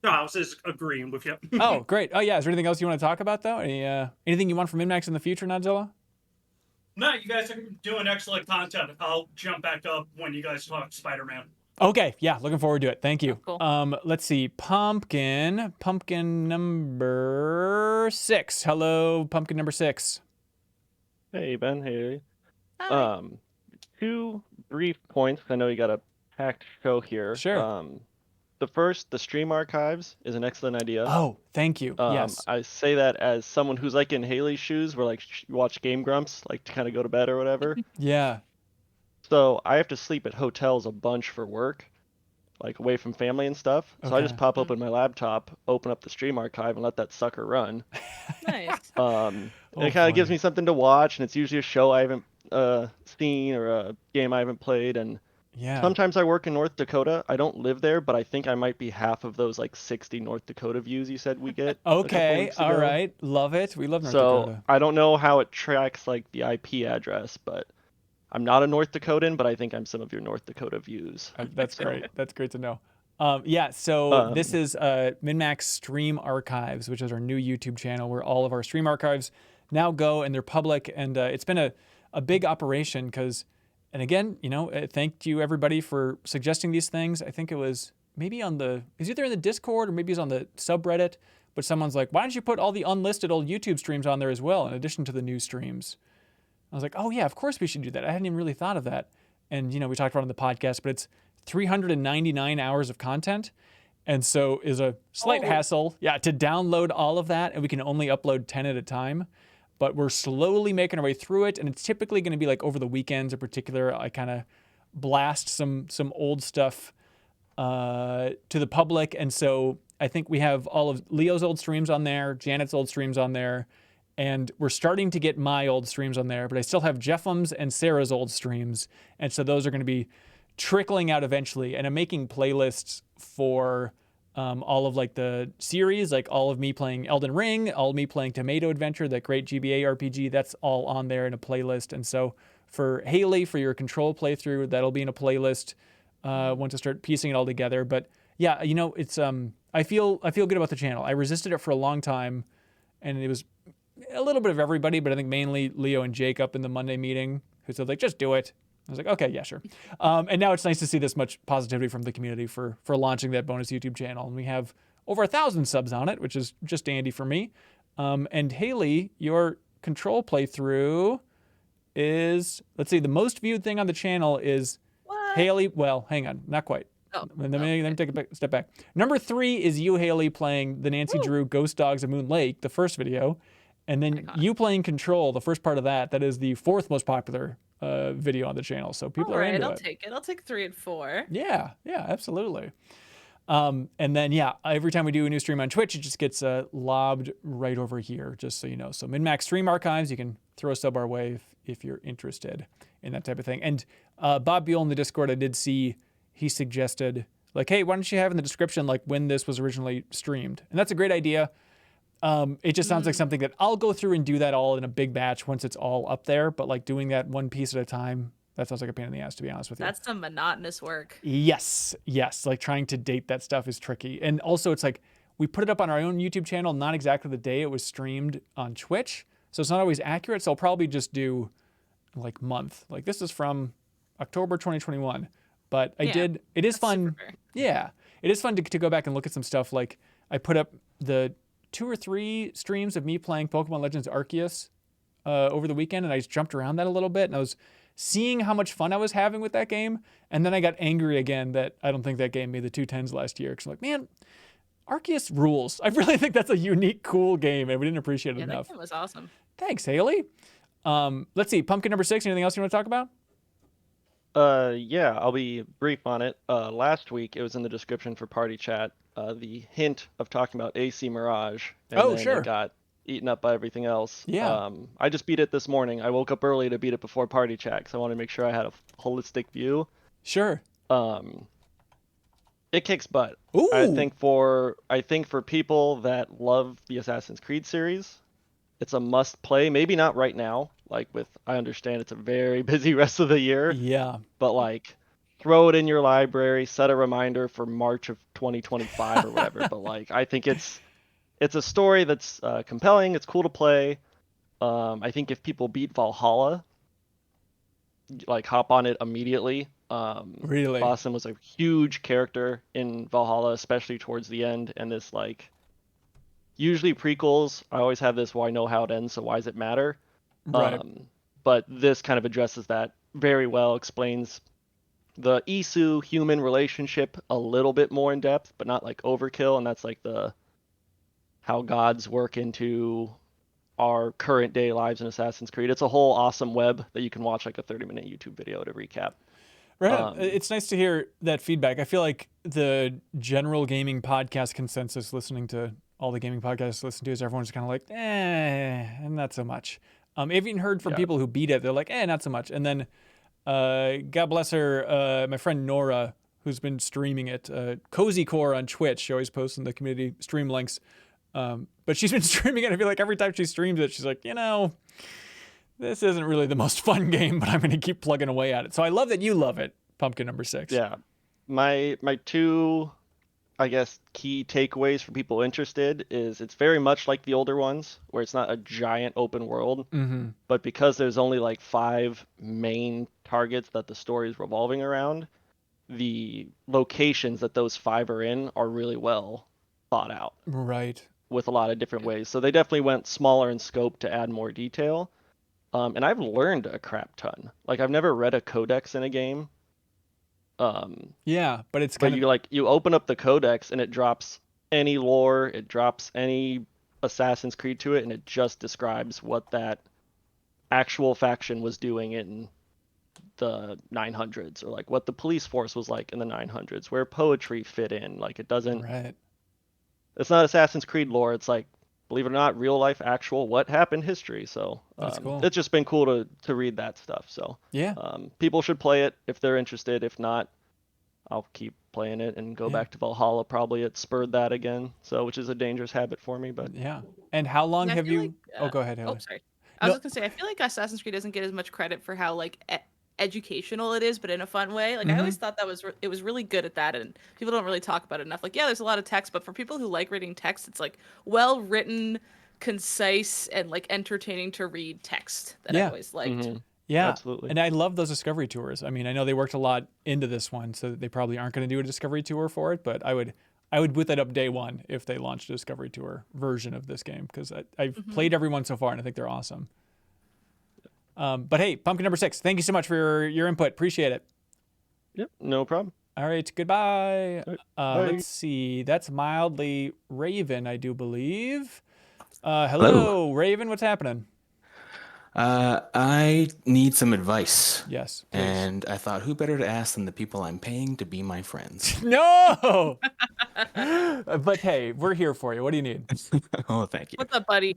Speaker 7: No, I was just agreeing with you.
Speaker 1: Oh, great. Oh, yeah. Is there anything else you want to talk about, though? Anything you want from MinnMax in the future, Nigella?
Speaker 7: No, you guys are doing excellent content. I'll jump back up when you guys talk Spider-Man.
Speaker 1: Okay, yeah, looking forward to it. Thank you.
Speaker 3: Cool.
Speaker 1: Let's see. Pumpkin number 6. Hello, Pumpkin number 6.
Speaker 8: Hey, Ben. Hey.
Speaker 3: Hi.
Speaker 8: 2 brief points. I know you got a packed show here.
Speaker 1: Sure.
Speaker 8: The first, the stream archives is an excellent idea.
Speaker 1: Oh, thank you. Yes.
Speaker 8: I say that as someone who's like in Haley's shoes, where like you watch Game Grumps, like to kind of go to bed or whatever.
Speaker 1: Yeah.
Speaker 8: So I have to sleep at hotels a bunch for work, like away from family and stuff. So I
Speaker 1: Okay.
Speaker 8: just pop open my laptop, open up the stream archive, and let that sucker run.
Speaker 3: Nice.
Speaker 8: And
Speaker 1: Oh,
Speaker 8: it kind of gives
Speaker 1: funny.
Speaker 8: me something to watch, and it's usually a show I haven't seen or a game I haven't played. And
Speaker 1: Yeah.
Speaker 8: sometimes I work in North Dakota. I don't live there, but I think I might be half of those like 60 North Dakota views you said we get. A couple
Speaker 1: Okay.
Speaker 8: weeks
Speaker 1: All
Speaker 8: ago.
Speaker 1: right. Love it. We love North
Speaker 8: So
Speaker 1: Dakota.
Speaker 8: I don't know how it tracks like the IP address, but I'm not a North Dakotan, but I think I'm some of your North Dakota views.
Speaker 1: That's
Speaker 8: So,
Speaker 1: great. That's great to know. Yeah, so this
Speaker 8: Um,
Speaker 1: is MinnMax Stream Archives, which is our new YouTube channel where all of our stream archives now go and they're public. And it's been a big operation because, and again, thank you everybody for suggesting these things. I think it was maybe it was either in the Discord or maybe it was on the subreddit, but someone's like, why don't you put all the unlisted old YouTube streams on there as well, in addition to the new streams? I was like, oh yeah, of course we should do that. I hadn't even really thought of that. And we talked about it on the podcast, but it's 399 hours of content. And so is a slight hassle, to download all of that. And we can only upload 10 at a time. But we're slowly making our way through it. And it's typically going to be like over the weekends in particular. I kind of blast some old stuff to the public. And so I think we have all of Leo's old streams on there, Janet's old streams on there. And we're starting to get my old streams on there, but I still have Jeffem's and Sarah's old streams. And so those are going to be trickling out eventually. And I'm making playlists for all of like the series, like all of me playing Elden Ring, all of me playing Tomato Adventure, that great GBA RPG, that's all on there in a playlist. And so for Haley, for your Control playthrough, that'll be in a playlist once I start piecing it all together. But yeah, it's I feel good about the channel. I resisted it for a long time, and it was a little bit of everybody, but I think mainly Leo and Jake up in the Monday meeting who said like, just do it. I was like, okay, yeah, sure. And now it's nice to see this much positivity from the community for launching that bonus YouTube channel. And we have over 1,000 subs on it, which is just dandy for me. And Haley, your Control playthrough is, let's see, the most viewed thing on the channel is
Speaker 3: What?
Speaker 1: Haley. Well, hang on, not quite.
Speaker 3: Oh,
Speaker 1: Let me take a step back. Number 3 is you, Haley, playing the Nancy Drew Ghost Dogs of Moon Lake, the first video. And then you playing Control, the first part of that. That is the 4th most popular video on the channel. So people are into
Speaker 3: I'll
Speaker 1: it.
Speaker 3: take it. I'll take 3 and 4.
Speaker 1: Yeah, absolutely. And then, every time we do a new stream on Twitch, it just gets lobbed right over here, just so you know. So MinnMax Stream Archives, you can throw a sub our way if you're interested in that type of thing. And Bob Buell in the Discord, I did see, he suggested, like, hey, why don't you have in the description, like, when this was originally streamed? And that's a great idea. It just sounds like something that I'll go through and do that all in a big batch once it's all up there. But like doing that one piece at a time, that sounds like a pain in the ass, to be honest with you.
Speaker 3: That's some monotonous work.
Speaker 1: Yes. Like trying to date that stuff is tricky. And also it's like we put it up on our own YouTube channel, not exactly the day it was streamed on Twitch. So it's not always accurate. So I'll probably just do like month. Like this is from October 2021. But it is fun. Yeah. It is fun to go back and look at some stuff. Like I put up the 2 or 3 streams of me playing Pokemon Legends Arceus over the weekend, and I just jumped around that a little bit, and I was seeing how much fun I was having with that game, and then I got angry again that I don't think that game made the 210s last year, because I'm like, man, Arceus rules. I really think that's a unique, cool game, and we didn't appreciate it enough.
Speaker 3: That game was awesome.
Speaker 1: Thanks, Haley. Let's see, Pumpkin number 6, anything else you want to talk about?
Speaker 8: Yeah, I'll be brief on it. Last week it was in the description for Party Chat. The hint of talking about AC Mirage, and
Speaker 1: Oh,
Speaker 8: then it
Speaker 1: sure.
Speaker 8: got eaten up by everything else.
Speaker 1: Yeah.
Speaker 8: I just beat it this morning. I woke up early to beat it before Party Chat because I wanted to make sure I had a holistic view.
Speaker 1: Sure.
Speaker 8: It kicks butt.
Speaker 1: Ooh.
Speaker 8: I think for people that love the Assassin's Creed series, it's a must play. Maybe not right now. Like I understand it's a very busy rest of the year.
Speaker 1: Yeah.
Speaker 8: But like, throw it in your library, set a reminder for March of 2025 or whatever. But like, I think it's a story that's compelling. It's cool to play. I think if people beat Valhalla, like hop on it immediately.
Speaker 1: Really?
Speaker 8: Boston was a huge character in Valhalla, especially towards the end, and this like usually prequels, I always have this, well, I know how it ends, so why does it matter?
Speaker 1: Right.
Speaker 8: But this kind of addresses that very well, explains the Isu human relationship a little bit more in depth, but not like overkill, and that's like the how gods work into our current day lives in Assassin's Creed. It's a whole awesome web that you can watch like a 30-minute YouTube video to recap.
Speaker 1: Right. It's nice to hear that feedback. I feel like the general gaming podcast consensus, listening to all the gaming podcasts I listen to, is everyone's kind of like, not so much. I've even heard from people who beat it. They're like, not so much. And then, God bless her, my friend Nora, who's been streaming it, Cozy Core on Twitch. She always posts in the community stream links. But she's been streaming it. I feel like every time she streams it, she's like, this isn't really the most fun game, but I'm going to keep plugging away at it. So I love that you love it, Pumpkin number 6.
Speaker 8: Yeah. My two, I guess, key takeaways for people interested is it's very much like the older ones, where it's not a giant open world, but because there's only like 5 main targets that the story is revolving around, the locations that those 5 are in are really well thought out.
Speaker 1: Right.
Speaker 8: With a lot of different ways. So they definitely went smaller in scope to add more detail. And I've learned a crap ton. Like I've never read a codex in a game.
Speaker 1: Yeah, but it's
Speaker 8: kind of you open up the codex and it drops any lore, it drops any Assassin's Creed to it, and it just describes what that actual faction was doing in the 900s, or like what the police force was like in the 900s, where poetry fit in. Like it doesn't.
Speaker 1: Right.
Speaker 8: It's not Assassin's Creed lore. It's like, believe it or not, real life, actual what happened history. So
Speaker 1: that's cool.
Speaker 8: It's just been cool to read that stuff. So
Speaker 1: yeah,
Speaker 8: people should play it if they're interested. If not, I'll keep playing it and go back to Valhalla. Probably it spurred that again. So which is a dangerous habit for me. But
Speaker 1: yeah. And how long have you?
Speaker 3: Like,
Speaker 1: go ahead, Haley.
Speaker 3: Oh, sorry. I was just gonna say, I feel like Assassin's Creed doesn't get as much credit for how like educational it is, but in a fun way. Like I always thought that it was really good at that, and people don't really talk about it enough. Like there's a lot of text, but for people who like reading text, it's like well written, concise, and like entertaining to read text that I always liked.
Speaker 1: Yeah,
Speaker 8: absolutely.
Speaker 1: And I love those discovery tours. I mean, I know they worked a lot into this one, so they probably aren't going to do a discovery tour for it, but I would boot that up day one if they launched a discovery tour version of this game, because I've played every one so far and I think they're awesome. But hey, Pumpkin number 6, thank you so much for your input. Appreciate it.
Speaker 8: Yep, no problem.
Speaker 1: All right, goodbye.
Speaker 8: Bye.
Speaker 1: Let's see. That's Mildly Raven, I do believe. Hello, Raven. What's happening?
Speaker 9: I need some advice.
Speaker 1: Yes, please.
Speaker 9: And I thought, who better to ask than the people I'm paying to be my friends?
Speaker 1: No! But hey, we're here for you. What do you need?
Speaker 9: Oh, thank you.
Speaker 3: What's up, buddy?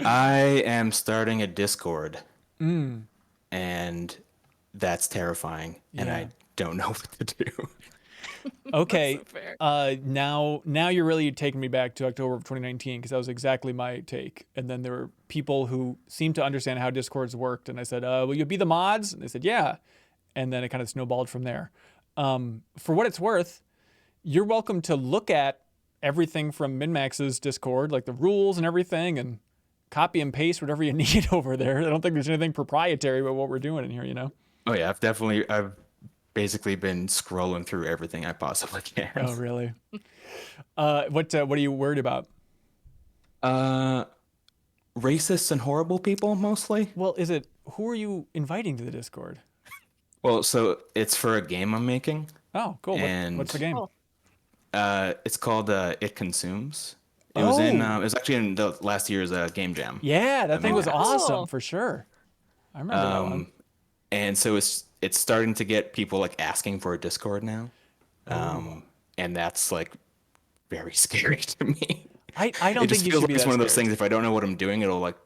Speaker 9: I am starting a Discord, and that's terrifying, and I don't know what to do.
Speaker 1: Okay,
Speaker 3: so
Speaker 1: now you're really taking me back to October of 2019, because that was exactly my take. And then there were people who seemed to understand how Discords worked, and I said, will you be the mods? And they said, yeah. And then it kind of snowballed from there. For what it's worth, you're welcome to look at everything from MinnMax's Discord, like the rules and everything, and copy and paste whatever you need over there. I don't think there's anything proprietary about what we're doing in here, you know?
Speaker 9: Oh yeah, I've basically been scrolling through everything I possibly can.
Speaker 1: Oh, really? What are you worried about?
Speaker 9: Racists and horrible people, mostly.
Speaker 1: Well, who are you inviting to the Discord?
Speaker 9: Well, so it's for a game I'm making.
Speaker 1: Oh, cool.
Speaker 9: And
Speaker 1: what's the game?
Speaker 9: It's called It Consumes. It was actually in the last year's Game Jam.
Speaker 1: Yeah, that thing was awesome
Speaker 3: Cool.
Speaker 1: for sure. I remember that one.
Speaker 9: And so it's starting to get people like asking for a Discord now. And that's like very scary to me.
Speaker 1: I don't
Speaker 9: It just
Speaker 1: think you
Speaker 9: feels
Speaker 1: should
Speaker 9: like
Speaker 1: be
Speaker 9: it's
Speaker 1: that
Speaker 9: one of those
Speaker 1: scared.
Speaker 9: things, if I don't know what I'm doing, it'll like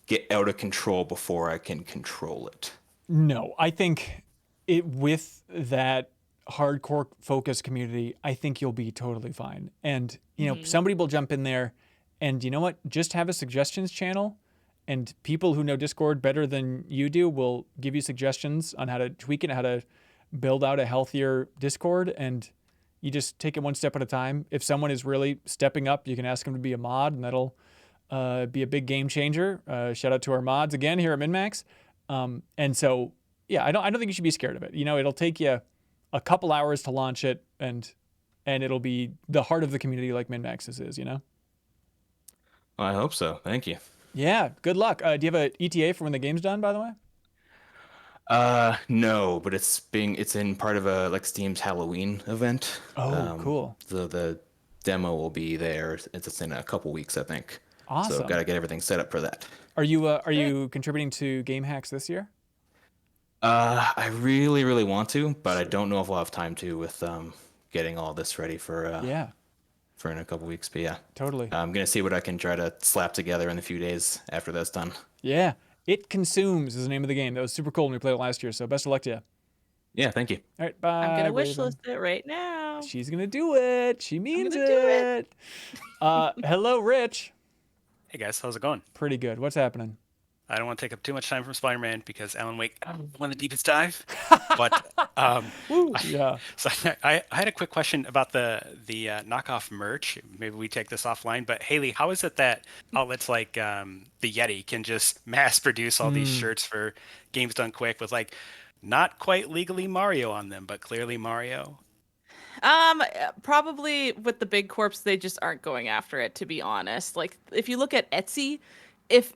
Speaker 9: get out of control before I can control it.
Speaker 1: No, I think with that hardcore focus community, I think you'll be totally fine. And, somebody will jump in there and you know what? Just have a suggestions channel, and people who know Discord better than you do will give you suggestions on how to tweak it, how to build out a healthier Discord, and you just take it one step at a time. If someone is really stepping up, you can ask them to be a mod, and that'll be a big game changer. Shout out to our mods again here at MinnMax. And so, yeah, I don't think you should be scared of it. It'll take you a couple hours to launch it, and it'll be the heart of the community like MinnMax's is.
Speaker 9: Well, I hope so. Thank you.
Speaker 1: Yeah, good luck. Do you have an ETA for when the game's done, by the way?
Speaker 9: No, but it's in part of a like Steam's Halloween event.
Speaker 1: Oh, cool.
Speaker 9: So the demo will be there. It's in a couple weeks, I think.
Speaker 1: Awesome.
Speaker 9: So got to get everything set up for that.
Speaker 1: Are you contributing to Game Hacks this year?
Speaker 9: I really, really want to, but I don't know if we'll have time to with getting all this ready for for in a couple weeks. But yeah,
Speaker 1: totally.
Speaker 9: I'm gonna see what I can try to slap together in the few days after that's done.
Speaker 1: Yeah, It Consumes is the name of the game. That was super cool when we played it last year. So best of luck to you.
Speaker 9: Yeah, thank you.
Speaker 1: All right, bye.
Speaker 3: I'm gonna wish
Speaker 1: Raven.
Speaker 3: list it right now.
Speaker 1: She's gonna do it. She means
Speaker 3: gonna do
Speaker 1: it. Hello, Rich.
Speaker 10: Hey guys, how's it going?
Speaker 1: Pretty good. What's happening?
Speaker 10: I don't want to take up too much time from Spider-Man because Alan Wake won the deepest dive. But
Speaker 1: Yeah.
Speaker 10: so I had a quick question about the knockoff merch. Maybe we take this offline. But Haley, how is it that outlets like the Yeti can just mass produce all these shirts for Games Done Quick with like not quite legally Mario on them, but clearly Mario?
Speaker 3: Probably with the big corps, they just aren't going after it, to be honest. Like, if you look at Etsy, if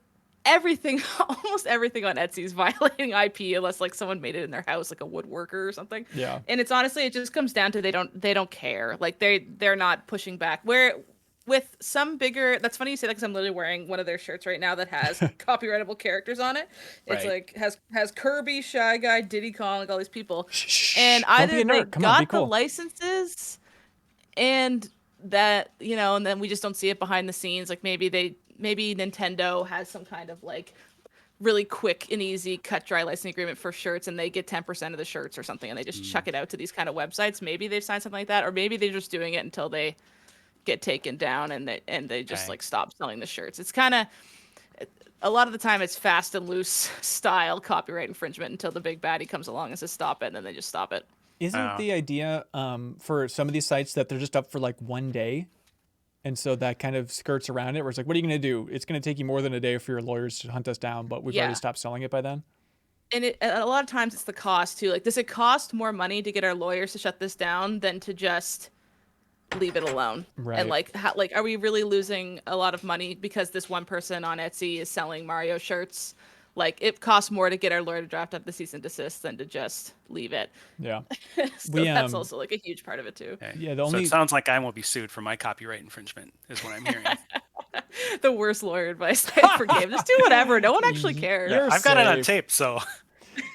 Speaker 3: almost everything on Etsy is violating IP, unless like someone made it in their house, like a woodworker or something.
Speaker 1: Yeah.
Speaker 3: And it's honestly, it just comes down to they don't care. Like they're not pushing back. Where with some bigger, that's funny you say that because I'm literally wearing one of their shirts right now that has copyrightable characters on it. It's
Speaker 10: Right.
Speaker 3: like has Kirby, Shy Guy, Diddy Kong, like all these people.
Speaker 1: Shh,
Speaker 3: And
Speaker 1: don't be
Speaker 3: either
Speaker 1: a
Speaker 3: they
Speaker 1: nerd. Come on, be
Speaker 3: got the
Speaker 1: cool.
Speaker 3: licenses and that, and then we just don't see it behind the scenes. Like maybe Nintendo has some kind of like really quick and easy cut dry licensing agreement for shirts and they get 10% of the shirts or something and they just chuck it out to these kind of websites. Maybe they've signed something like that, or maybe they're just doing it until they get taken down and they just like stop selling the shirts. It's kind of a lot of the time it's fast and loose style copyright infringement until the big baddie comes along and says stop it, and then they just stop it.
Speaker 1: Isn't the idea for some of these sites that they're just up for like one day? And so that kind of skirts around it, where it's like, what are you going to do? It's going to take you more than a day for your lawyers to hunt us down, but we've already stopped selling it by then.
Speaker 3: And a lot of times it's the cost too. Like, does it cost more money to get our lawyers to shut this down than to just leave it alone?
Speaker 1: Right.
Speaker 3: And like, are we really losing a lot of money because this one person on Etsy is selling Mario shirts? Like, it costs more to get our lawyer to draft up the cease and desist than to just leave it.
Speaker 1: Yeah.
Speaker 3: So that's also like a huge part of it too.
Speaker 10: Okay.
Speaker 1: Yeah.
Speaker 10: So it sounds like I won't be sued for my copyright infringement, is what I'm hearing.
Speaker 3: The worst lawyer advice I ever gave. Just do whatever. No one actually cares.
Speaker 1: You're
Speaker 10: I've got it on
Speaker 1: safe.
Speaker 10: tape, so.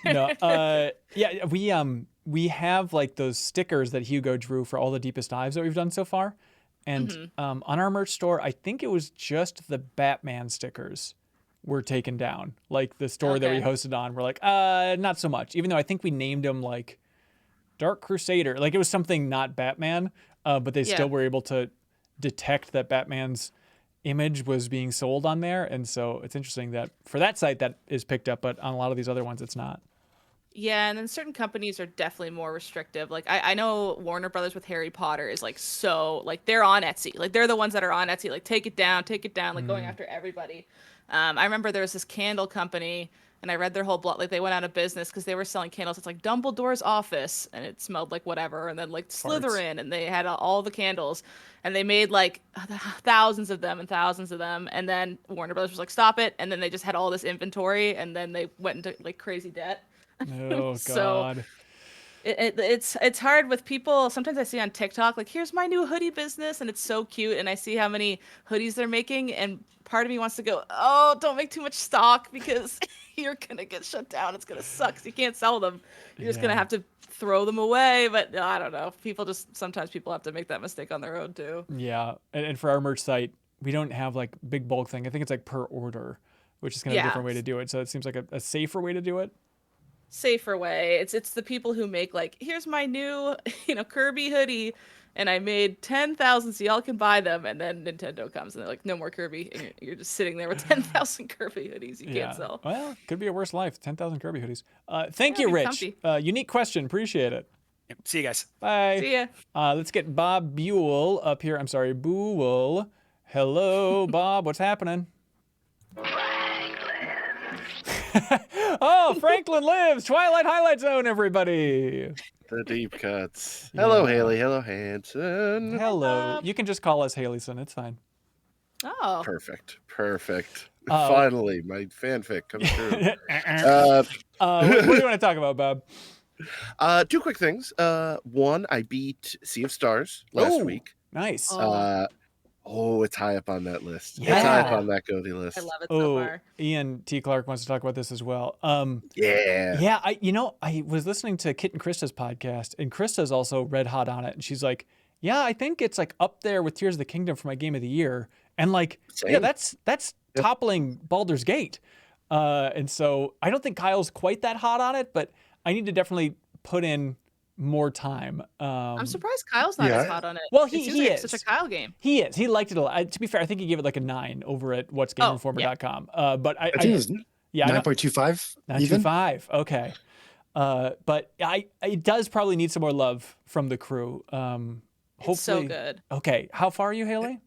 Speaker 1: No. Yeah. We have like those stickers that Hugo drew for all the deepest dives that we've done so far, and on our merch store, I think it was just the Batman stickers were taken down. Like the store that we hosted on, we're like, not so much. Even though I think we named them like Dark Crusader, like it was something not Batman, but they still were able to detect that Batman's image was being sold on there. And so it's interesting that for that site that is picked up, but on a lot of these other ones, it's not.
Speaker 3: Yeah, and then certain companies are definitely more restrictive. Like I know Warner Brothers with Harry Potter is like, so like they're on Etsy. Like they're the ones that are on Etsy, like take it down, like going after everybody. I remember there was this candle company, and I read their whole blog. Like they went out of business because they were selling candles. It's like Dumbledore's office, and it smelled like whatever. And then like Slytherin, and they had all the candles, and they made like thousands of them. And then Warner Brothers was like, stop it. And then they just had all this inventory, and then they went into like crazy debt.
Speaker 1: Oh
Speaker 3: So,
Speaker 1: God.
Speaker 3: It's hard with people. Sometimes I see on TikTok, like, here's my new hoodie business, and it's so cute, and I see how many hoodies they're making, and part of me wants to go, oh, don't make too much stock because you're gonna get shut down. It's gonna suck 'cause you can't sell them. You're just gonna have to throw them away. But I don't know. Sometimes people have to make that mistake on their own too.
Speaker 1: Yeah, and for our merch site, we don't have like big bulk thing. I think it's like per order, which is kind of a different way to do it. So it seems like a safer way to do it.
Speaker 3: Safer way. It's the people who make like, here's my new, Kirby hoodie, and I made 10,000 so y'all can buy them, and then Nintendo comes and they're like, no more Kirby, and you're just sitting there with 10,000 Kirby hoodies you can't sell.
Speaker 1: Well, could be a worse life. 10,000 Kirby hoodies. Thank you, Rich. Unique question. Appreciate it.
Speaker 10: Yep. See you guys.
Speaker 1: Bye.
Speaker 3: See ya.
Speaker 1: Let's get Bob Buell up here. I'm sorry, Buell. Hello, Bob. What's happening? Oh, Franklin lives. Twilight Highlight Zone, everybody.
Speaker 11: The deep cuts. Hello, Haley. Hello, Hanson.
Speaker 1: Hello. You can just call us Haleyson. It's fine.
Speaker 3: Oh.
Speaker 11: Perfect. Finally, my fanfic comes through.
Speaker 1: What do you want to talk about, Bob?
Speaker 11: Two quick things. One, I beat Sea of Stars last week.
Speaker 1: Nice.
Speaker 11: It's high up on that list.
Speaker 1: Yeah.
Speaker 11: It's high up on that Goaty list.
Speaker 3: I love it so far.
Speaker 1: Ian T. Clark wants to talk about this as well.
Speaker 11: Yeah.
Speaker 1: I was listening to Kit and Krista's podcast, and Krista's also red hot on it, and she's like, yeah, I think it's like up there with Tears of the Kingdom for my game of the year. And like,
Speaker 11: Same.
Speaker 1: yeah, that's toppling Baldur's Gate. And so I don't think Kyle's quite that hot on it, but I need to definitely put in more time.
Speaker 3: I'm surprised Kyle's not as hot on it.
Speaker 1: Well,
Speaker 3: It's
Speaker 1: he
Speaker 3: usually
Speaker 1: is
Speaker 3: such a Kyle game.
Speaker 1: He is. He liked it a lot. To be fair, I think he gave it like a 9 over at what'sgameinformer.com. But I
Speaker 12: think it was 9.25.
Speaker 1: 9.25. Okay. But it does probably need some more love from the crew. Hopefully.
Speaker 3: It's so good.
Speaker 1: Okay. How far are you, Haley?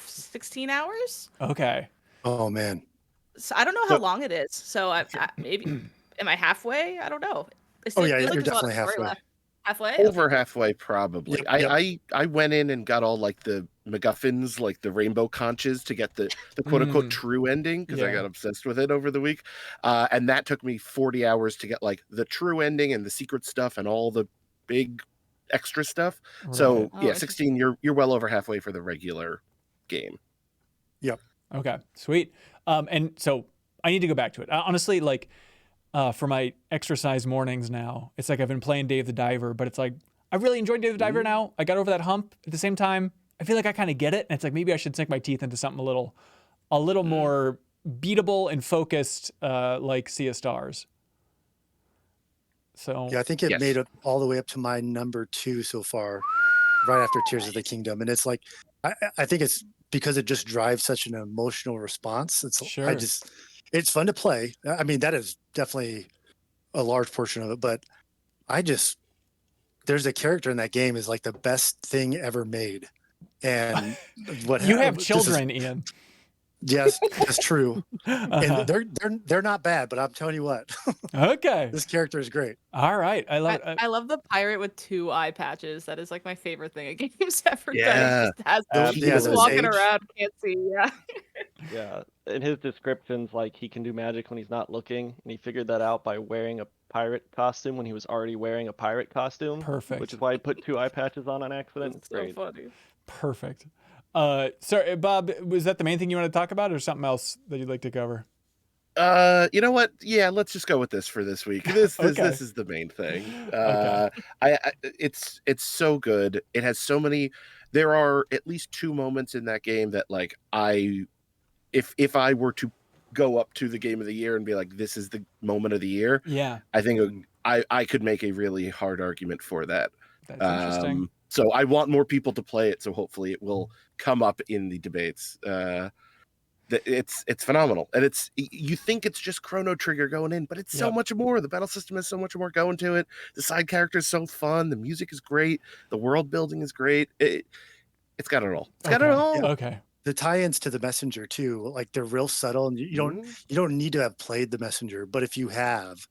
Speaker 3: 16 hours.
Speaker 1: Okay.
Speaker 12: Oh man.
Speaker 3: So I don't know how long it is. So I maybe am I halfway? I don't know.
Speaker 12: You're definitely halfway.
Speaker 3: Halfway?
Speaker 11: Over halfway, probably.
Speaker 12: Yep.
Speaker 11: I went in and got all like the MacGuffins, like the rainbow conches to get the quote unquote true ending because I got obsessed with it over the week. And that took me 40 hours to get like the true ending and the secret stuff and all the big extra stuff. Right. So 16, you're well over halfway for the regular game.
Speaker 12: Yep.
Speaker 1: Okay, sweet. And so I need to go back to it. Honestly, like for my exercise mornings now, it's like I've been playing Dave the Diver, but it's like I really enjoyed Dave the Diver now. I got over that hump. At the same time, I feel like I kind of get it. And it's like maybe I should sink my teeth into something a little more beatable and focused, like Sea of Stars. So
Speaker 12: yeah, I think it made it all the way up to my number 2 so far, right after Tears of the Kingdom. And it's like I think it's because it just drives such an emotional response. It's fun to play. I mean, that is definitely a large portion of it, but there's a character in that game is like the best thing ever made. And
Speaker 1: you have children, Ian.
Speaker 12: Yes, that's true. And they're not bad, but I'm telling you what.
Speaker 1: Okay.
Speaker 12: This character is great.
Speaker 1: All right. I love it.
Speaker 3: I love the pirate with 2 eye patches. That is like my favorite thing a game's ever done. He's just walking around, can't see. Yeah.
Speaker 8: Yeah. In his descriptions, like he can do magic when he's not looking, and he figured that out by wearing a pirate costume when he was already wearing a pirate costume.
Speaker 1: Perfect.
Speaker 8: Which is why he put 2 eye patches on accident. It's great.
Speaker 3: So funny.
Speaker 1: Perfect. Sorry, Bob, was that the main thing you want to talk about or something else that you'd like to cover?
Speaker 11: You know what? Yeah, let's just go with this for this week. This is the main thing. It's so good. It has so many. There are at least 2 moments in that game that like if I were to go up to the game of the year and be like, this is the moment of the year.
Speaker 1: Yeah.
Speaker 11: I think I could make a really hard argument for that.
Speaker 1: That's interesting.
Speaker 11: So I want more people to play it. So hopefully it will come up in the debates. It's phenomenal. And you think it's just Chrono Trigger going in, but it's so much more. The battle system has so much more going to it. The side characters so fun. The music is great. The world building is great. It's got it all. It's got it all.
Speaker 1: Yeah. Okay.
Speaker 12: The tie-ins to the Messenger too, like they're real subtle, and you don't need to have played the Messenger, but if you have,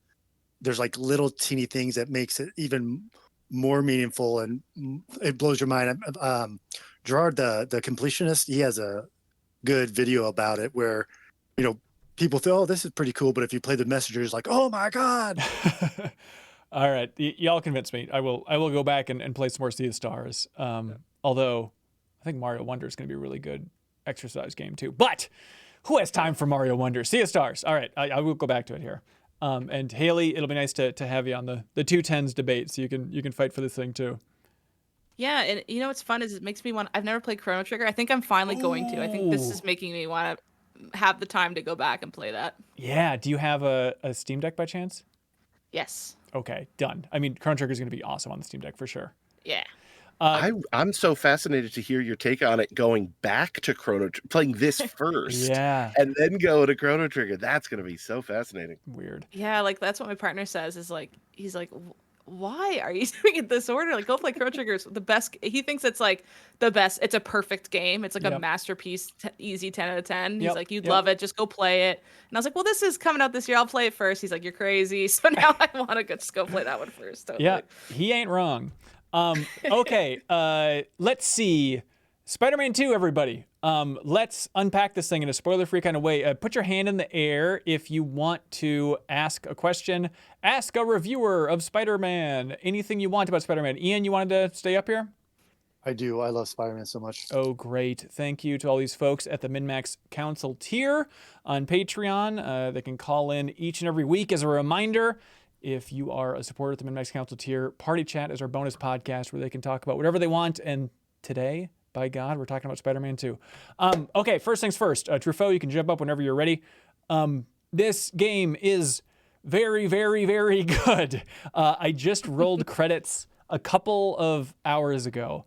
Speaker 12: there's like little teeny things that makes it even more meaningful, and it blows your mind. Gerard, the completionist, he has a good video about it where people think, oh, this is pretty cool. But if you play the messengers, like, oh my god.
Speaker 1: All right, y'all convinced me. I will go back and play some more Sea of Stars. Although I think Mario Wonder is going to be a really good exercise game too. But who has time for Mario Wonder? Sea of Stars. All right, I will go back to it here. And Haley, it'll be nice to have you on the 210s debate, so you can fight for this thing too.
Speaker 3: Yeah, and you know what's fun is it makes me want. I've never played Chrono Trigger. I think I'm finally going to. I think this is making me want to have the time to go back and play that.
Speaker 1: Yeah. Do you have a Steam Deck by chance?
Speaker 3: Yes.
Speaker 1: Okay, done. I mean, Chrono Trigger is going to be awesome on the Steam Deck for sure.
Speaker 3: Yeah.
Speaker 11: I'm so fascinated to hear your take on it, going back to playing this first, and then go to Chrono Trigger. That's going to be so fascinating.
Speaker 1: Weird.
Speaker 3: Yeah, like that's what my partner says. Is like he's like, why are you doing it this order? Like, go play Chrono Trigger. It's the best. He thinks it's like the best. It's a perfect game. It's like a masterpiece. Easy 10 out of 10. He's like, you'd love it. Just go play it. And I was like, well, this is coming out this year. I'll play it first. He's like, you're crazy. So now I want to just go play that one first. Totally.
Speaker 1: Yeah, he ain't wrong. Okay, let's see. Spider-Man 2, everybody. Let's unpack this thing in a spoiler-free kind of way. Put your hand in the air if you want to ask a question. Ask a reviewer of Spider-Man. Anything you want about Spider-Man. Ian, you wanted to stay up here?
Speaker 12: I do. I love Spider-Man so much.
Speaker 1: Oh, great. Thank you to all these folks at the MinnMax Council tier on Patreon. They can call in each and every week. As a reminder, if you are a supporter at the MinnMax Council tier, Party Chat is our bonus podcast where they can talk about whatever they want. And today, by God, we're talking about Spider-Man 2. Okay, first things first. Truffaut, you can jump up whenever you're ready. This game is very, very, very good. I just rolled credits a couple of hours ago.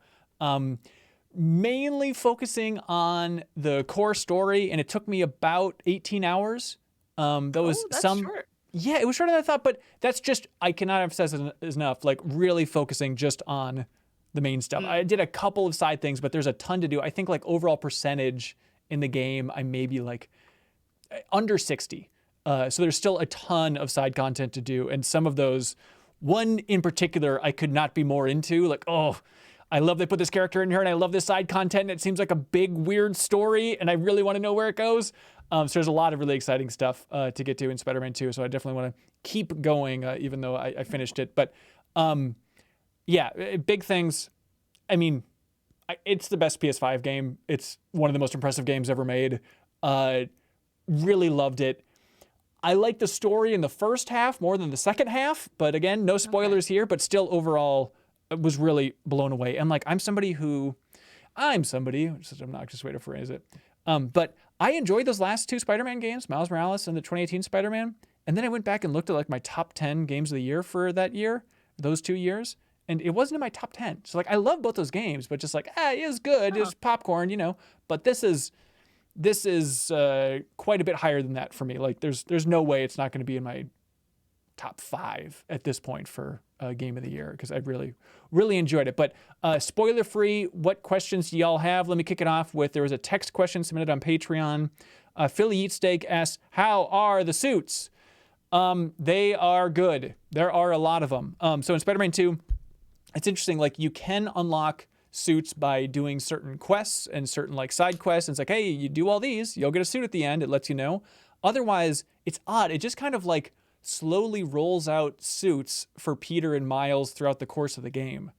Speaker 1: Mainly focusing on the core story, and it took me about 18 hours. That's short. Yeah, it was shorter than I thought, but that's just, I cannot emphasize it enough, like really focusing just on the main stuff. I did a couple of side things, but there's a ton to do. I think like overall percentage in the game, I may be like under 60. So there's still a ton of side content to do. And some of those, one in particular, I could not be more into. Like, oh, I love they put this character in here and I love this side content. And it seems like a big, weird story and I really want to know where it goes. So there's a lot of really exciting stuff to get to in Spider-Man 2. So I definitely want to keep going, even though I finished it. But yeah, big things. I mean, it's the best PS5 game. It's one of the most impressive games ever made. Really loved it. I like the story in the first half more than the second half. But again, no spoilers here. But still, overall, was really blown away. And like, I'm somebody, which is an obnoxious way to phrase it. But I enjoyed those last two Spider-Man games, Miles Morales and the 2018 Spider-Man. And then I went back and looked at like my top 10 games of the year for that year, those 2 years. And it wasn't in my top 10. So like, I love both those games, but just like, it is good. It's popcorn, but this is quite a bit higher than that for me. Like there's no way it's not going to be in my top 5 at this point for game of the year, because I really, really enjoyed it. But spoiler free, what questions do y'all have? Let me kick it off with, there was a text question submitted on Patreon. Philly Eat Steak asks, how are the suits? They are good. There are a lot of them. So in Spider-Man 2, it's interesting, like you can unlock suits by doing certain quests and certain like side quests. And it's like, hey, you do all these, you'll get a suit at the end. It lets you know. Otherwise, it's odd. It just kind of like slowly rolls out suits for Peter and Miles throughout the course of the game.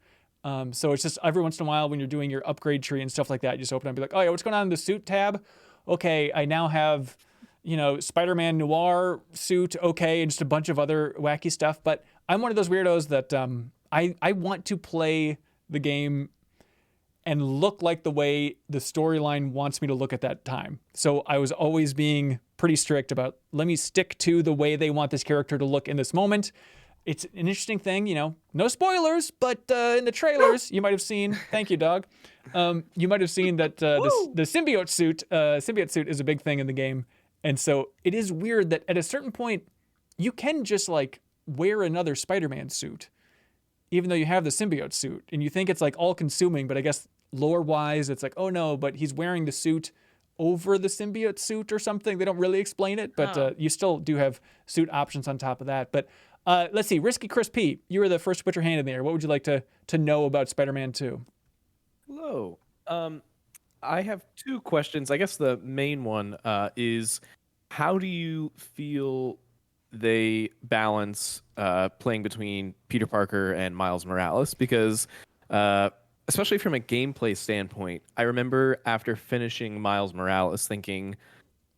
Speaker 1: So it's just every once in a while when you're doing your upgrade tree and stuff like that, you just open up and be like, oh yeah, what's going on in the suit tab? Okay, I now have, Spider-Man Noir suit, okay, and just a bunch of other wacky stuff. But I'm one of those weirdos that I want to play the game and look like the way the storyline wants me to look at that time. So I was always being pretty strict about, let me stick to the way they want this character to look in this moment. It's an interesting thing, no spoilers, but in the trailers, you might have seen, thank you, dog. You might have seen that the symbiote suit is a big thing in the game. And so it is weird that at a certain point, you can just like wear another Spider-Man suit, even though you have the symbiote suit, and you think it's like all consuming, but I guess lore wise, it's like, oh no, but he's wearing the suit over the symbiote suit or something. They don't really explain it, but you still do have suit options on top of that. But let's see, Risky Chris P, you were the first to put your hand in the air. What would you like to know about Spider-Man 2?
Speaker 13: Hello. I have 2 questions. I guess the main one is, how do you feel they balance playing between Peter Parker and Miles Morales? Because especially from a gameplay standpoint, I remember after finishing Miles Morales thinking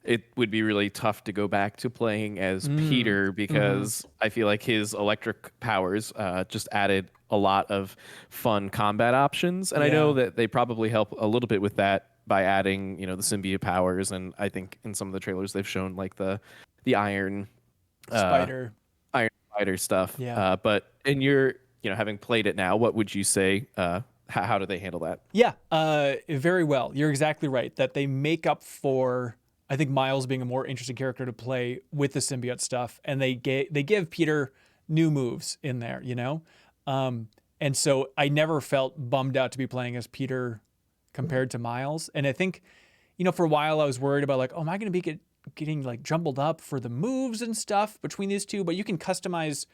Speaker 13: it would be really tough to go back to playing as Peter because I feel like his electric powers just added a lot of fun combat options. And I know that they probably help a little bit with that by adding, the symbiote powers. And I think in some of the trailers they've shown like the iron
Speaker 1: Spider
Speaker 13: stuff.
Speaker 1: Yeah.
Speaker 13: But in your, having played it now, what would you say? How do they handle that?
Speaker 1: Yeah, very well. You're exactly right that they make up for, I think, Miles being a more interesting character to play with the symbiote stuff, and they give Peter new moves in there, and so I never felt bummed out to be playing as Peter compared to Miles. And I think, for a while I was worried about like, oh, am I going to be getting like jumbled up for the moves and stuff between these two? But you can customize,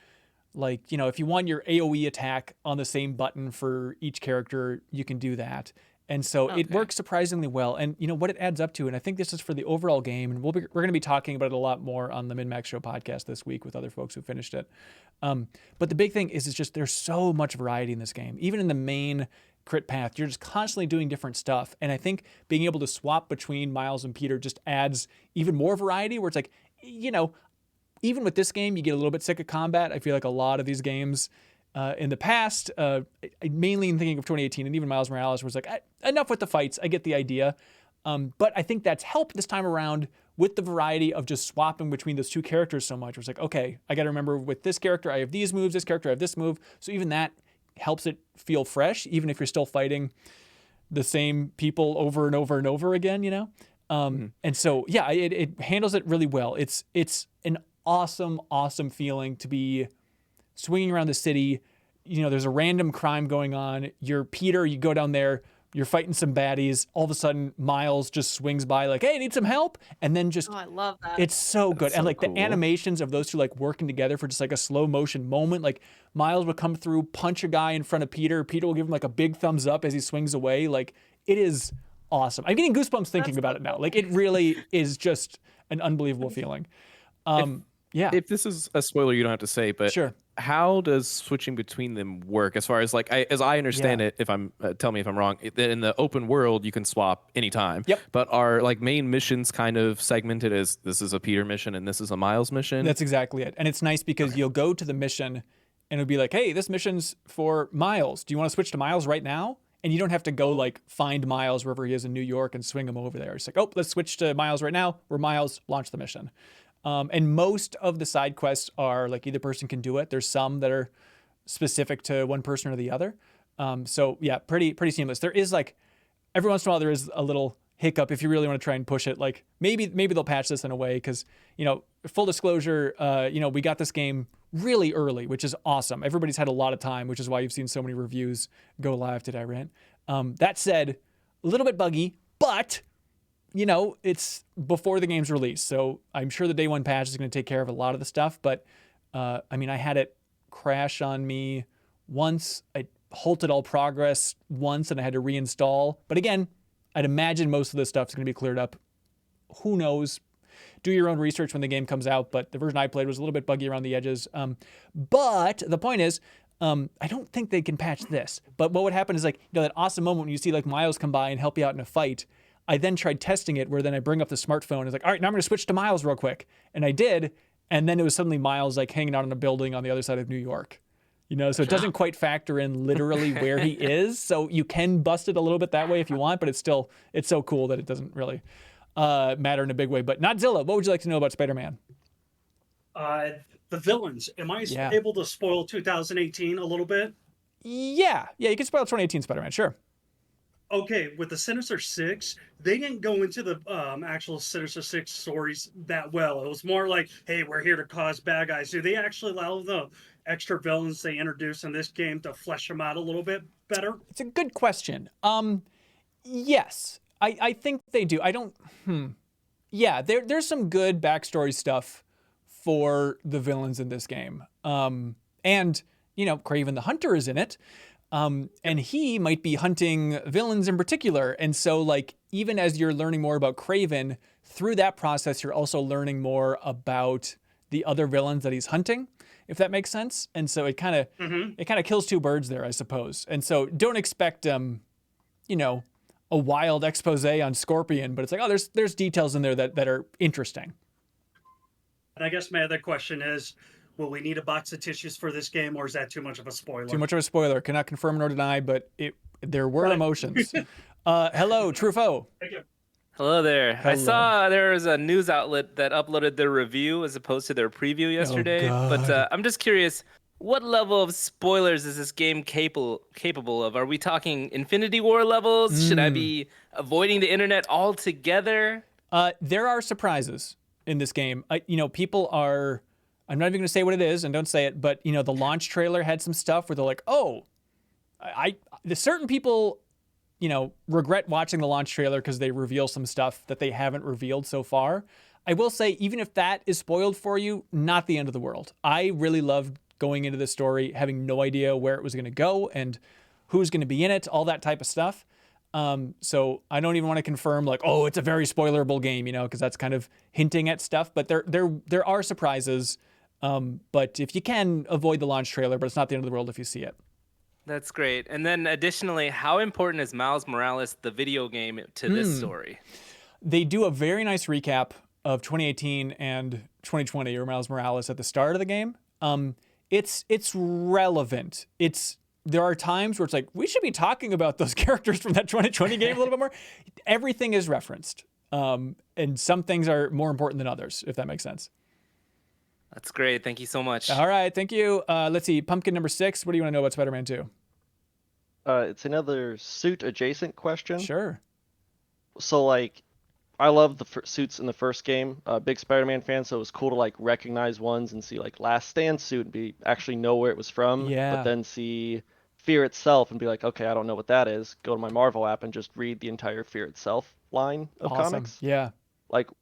Speaker 1: like, if you want your AoE attack on the same button for each character, you can do that. And so it works surprisingly well. And what it adds up to, and I think this is for the overall game, and we're going to be talking about it a lot more on the MinnMax Show podcast this week with other folks who finished it. But the big thing is, it's just there's so much variety in this game. Even in the main crit path, you're just constantly doing different stuff. And I think being able to swap between Miles and Peter just adds even more variety, where it's like, even with this game, you get a little bit sick of combat. I feel like a lot of these games in the past, mainly in thinking of 2018 and even Miles Morales, was like, enough with the fights. I get the idea. But I think that's helped this time around with the variety of just swapping between those two characters so much. It's like, okay, I got to remember with this character, I have these moves, this character, I have this move. So even that helps it feel fresh, even if you're still fighting the same people over and over and over again, And so, yeah, it handles it really well. It's an awesome feeling to be swinging around the city. There's a random crime going on. You're Peter, you go down there, you're fighting some baddies. All of a sudden, Miles just swings by like, hey, need some help? And then just,
Speaker 3: I love that.
Speaker 1: it's so good.
Speaker 13: That's
Speaker 1: And
Speaker 13: so
Speaker 1: like
Speaker 13: cool.
Speaker 1: the animations of those two like working together for just like a slow motion moment. Like Miles would come through, punch a guy in front of Peter. Peter will give him like a big thumbs up as he swings away. Like, it is awesome. I'm getting goosebumps thinking about it now. Like, it really is just an unbelievable feeling. Yeah.
Speaker 13: If this is a spoiler, you don't have to say, but
Speaker 1: Sure.
Speaker 13: How does switching between them work? As far as like, as I understand it, if I'm tell me if I'm wrong. In the open world, you can swap anytime.
Speaker 1: Yep.
Speaker 13: But are like main missions kind of segmented as this is a Peter mission and this is a Miles mission?
Speaker 1: That's exactly it. And it's nice because you'll go to the mission and it'll be like, hey, this mission's for Miles. Do you want to switch to Miles right now? And you don't have to go like find Miles wherever he is in New York and swing him over there. It's like, oh, let's switch to Miles right now. We're Miles, launch the mission. And most of the side quests are like either person can do it. There's some that are specific to one person or the other. So yeah, pretty seamless. There is like, every once in a while there is a little hiccup if you really want to try and push it. Like maybe they'll patch this in a way because, full disclosure, we got this game really early, which is awesome. Everybody's had a lot of time, which is why you've seen so many reviews go live today, right? That said, a little bit buggy, but it's before the game's release. So I'm sure the day one patch is going to take care of a lot of the stuff. But I had it crash on me once. I halted all progress once and I had to reinstall. But again, I'd imagine most of this stuff is going to be cleared up. Who knows? Do your own research when the game comes out. But the version I played was a little bit buggy around the edges. But the point is, I don't think they can patch this. But what would happen is like, that awesome moment when you see like Miles come by and help you out in a fight. I then tried testing it where then I bring up the smartphone. It's like, all right, now I'm going to switch to Miles real quick. And I did. And then it was suddenly Miles like hanging out in a building on the other side of New York. So it doesn't quite factor in literally where he is. So you can bust it a little bit that way if you want, but it's so cool that it doesn't really matter in a big way. But Notzilla, what would you like to know about Spider-Man?
Speaker 7: The villains. Am I able to spoil 2018 a little bit?
Speaker 1: Yeah, you can spoil 2018 Spider-Man, sure.
Speaker 7: Okay, with the Sinister Six, they didn't go into the actual Sinister Six stories that well. It was more like, hey, we're here to cause bad guys. Do they actually allow the extra villains they introduced in this game to flesh them out a little bit better?
Speaker 1: It's a good question. Yes, I think they do. I don't. Yeah, there's some good backstory stuff for the villains in this game. And Kraven the Hunter is in it. And he might be hunting villains in particular. And so like, even as you're learning more about Kraven through that process, you're also learning more about the other villains that he's hunting, if that makes sense. And so it kind of kills two birds there, I suppose. And so don't expect you know, a wild expose on Scorpion, but it's like, oh, there's details in there that are interesting.
Speaker 7: And I guess my other question is, will we need a box of tissues for this game, or is that too much of a spoiler?
Speaker 1: Too much of a spoiler. Cannot confirm nor deny, but there were emotions. Hello, Truffaut.
Speaker 7: Thank you.
Speaker 14: Hello there.
Speaker 1: Hello.
Speaker 14: I saw there was a news outlet that uploaded their review as opposed to their preview yesterday. But I'm just curious, what level of spoilers is this game capable of? Are we talking Infinity War levels? Should I be avoiding the internet altogether?
Speaker 1: There are surprises in this game. People are. I'm not even going to say what it is, and don't say it. But the launch trailer had some stuff where they're like, "Oh, certain people, regret watching the launch trailer because they reveal some stuff that they haven't revealed so far." I will say, even if that is spoiled for you, not the end of the world. I really loved going into this story having no idea where it was going to go and who's going to be in it, all that type of stuff. So I don't even want to confirm like, oh, it's a very spoilerable game, because that's kind of hinting at stuff. But there are surprises. But if you can, avoid the launch trailer, but it's not the end of the world if you see it.
Speaker 14: That's great. And then additionally, how important is Miles Morales, the video game, to this story?
Speaker 1: They do a very nice recap of 2018 and 2020, or Miles Morales at the start of the game. It's relevant. There are times where it's like, we should be talking about those characters from that 2020 game a little bit more. Everything is referenced. And some things are more important than others, if that makes sense.
Speaker 14: That's great. Thank you so much.
Speaker 1: All right. Thank you. Let's see. Pumpkin number 6. What do you want to know about Spider-Man 2?
Speaker 8: It's another suit adjacent question.
Speaker 1: Sure.
Speaker 8: So I love the suits in the first game. Big Spider-Man fan, so it was cool to recognize ones and see Last Stand suit and actually know where it was from.
Speaker 1: Yeah.
Speaker 8: But then see Fear itself and be like, okay, I don't know what that is. Go to my Marvel app and just read the entire Fear itself line of comics.
Speaker 1: Yeah.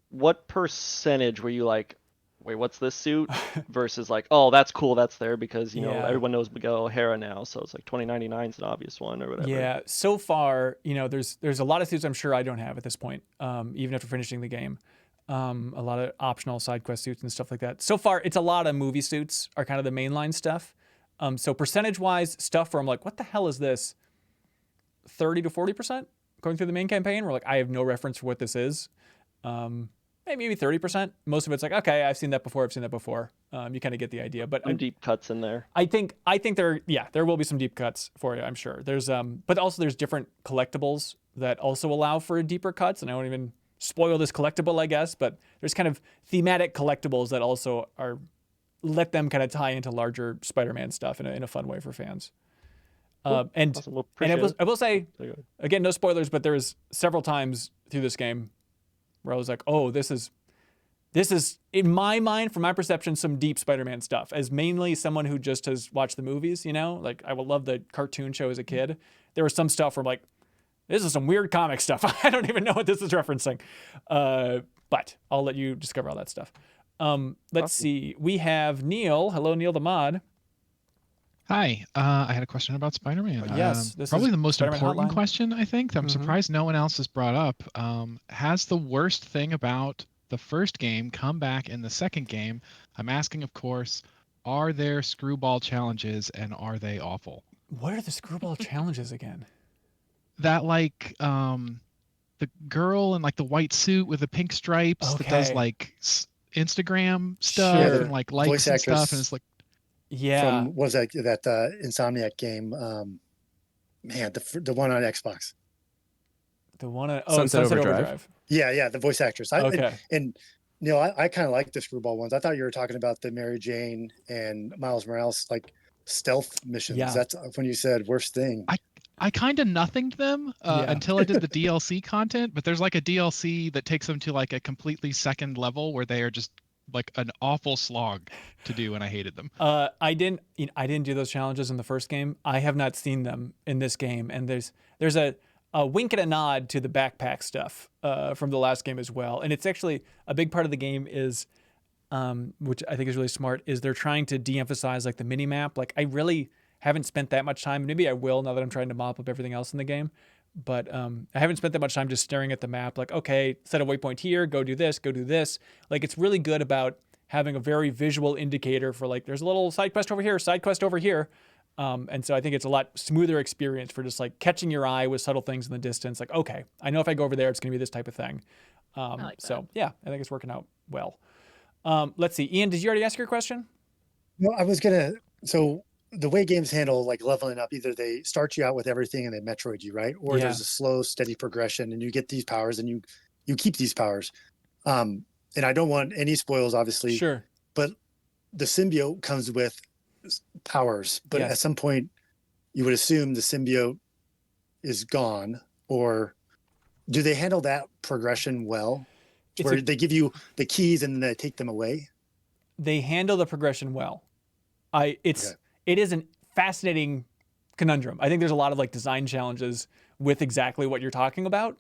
Speaker 8: What percentage were you like, wait, what's this suit? Versus oh, that's cool, that's there because everyone knows Miguel O'Hara now, so it's 2099 is an obvious one or whatever.
Speaker 1: Yeah. So far, there's a lot of suits I'm sure I don't have at this point, even after finishing the game. A lot of optional side quest suits and stuff like that. So far, it's a lot of movie suits are kind of the mainline stuff. So percentage-wise, stuff where I'm like, what the hell is this? 30 to 40% going through the main campaign. Where I have no reference for what this is. Maybe 30%. Most of it's okay, I've seen that before. You kind of get the idea. But
Speaker 8: some deep cuts in there.
Speaker 1: I think there will be some deep cuts for you, I'm sure. There's but also there's different collectibles that also allow for deeper cuts, and I won't even spoil this collectible, I guess, but there's kind of thematic collectibles that also let them kind of tie into larger Spider-Man stuff in a fun way for fans.
Speaker 8: Cool.
Speaker 1: And
Speaker 8: awesome. Well,
Speaker 1: I will say, again, no spoilers, but there was several times through this game where I was like, oh, this is in my mind, from my perception, some deep Spider-Man stuff. As mainly someone who just has watched the movies, I will love the cartoon show as a kid. There was some stuff where I'm like, this is some weird comic stuff. I don't even know what this is referencing. But I'll let you discover all that stuff. Let's see. We have Neil. Hello, Neil the mod.
Speaker 15: Hi. I had a question about Spider-Man.
Speaker 1: Yes. This
Speaker 15: probably
Speaker 1: is
Speaker 15: the most
Speaker 1: Spider-Man
Speaker 15: important
Speaker 1: Hotline.
Speaker 15: question, I think, that I'm surprised no one else has brought up. Has the worst thing about the first game come back in the second game? I'm asking, of course, are there screwball challenges and are they awful?
Speaker 1: What are the screwball challenges again?
Speaker 15: That the girl in the white suit with the pink stripes that does Instagram stuff and likes
Speaker 12: voice
Speaker 15: and
Speaker 12: actress
Speaker 15: stuff, and it's
Speaker 1: yeah.
Speaker 12: from what was that Insomniac game? The one on Xbox.
Speaker 1: The one on
Speaker 13: Sunset Overdrive.
Speaker 12: Yeah, the voice actress.
Speaker 1: Okay.
Speaker 12: And Neil, I kind of like the screwball ones. I thought you were talking about the Mary Jane and Miles Morales stealth missions.
Speaker 1: Yeah.
Speaker 12: That's when you said worst thing.
Speaker 15: I kind of nothinged them until I did the DLC content, but there's a DLC that takes them to a completely second level where they are just an awful slog to do, and I hated them.
Speaker 1: I didn't do those challenges in the first game. I have not seen them in this game, and there's a wink and a nod to the backpack stuff from the last game as well. And it's actually a big part of the game is, which I think is really smart, is they're trying to de-emphasize the mini map. I really haven't spent that much time. Maybe I will now that I'm trying to mop up everything else in the game. But I haven't spent that much time just staring at the map. Like, okay, set a waypoint here, go do this, go do this. Like, it's really good about having a very visual indicator for like, there's a little side quest over here, side quest over here. And so I think it's a lot smoother experience for just like catching your eye with subtle things in the distance. Like, okay, I know if I go over there, it's going to be this type of thing. So yeah, I think it's working out well. Let's see. Ian, did you already ask your question?
Speaker 12: No, I was gonna. So the way games handle like leveling up, either they start you out with everything and they Metroid you, right? Or there's a slow, steady progression, and you get these powers, and you keep these powers. And I don't want any spoils, obviously.
Speaker 1: Sure.
Speaker 12: But the symbiote comes with powers, but at some point, you would assume the symbiote is gone, or do they handle that progression well? Where they give you the keys and then they take them away?
Speaker 1: They handle the progression well. It is a fascinating conundrum. I think there's a lot of like design challenges with exactly what you're talking about.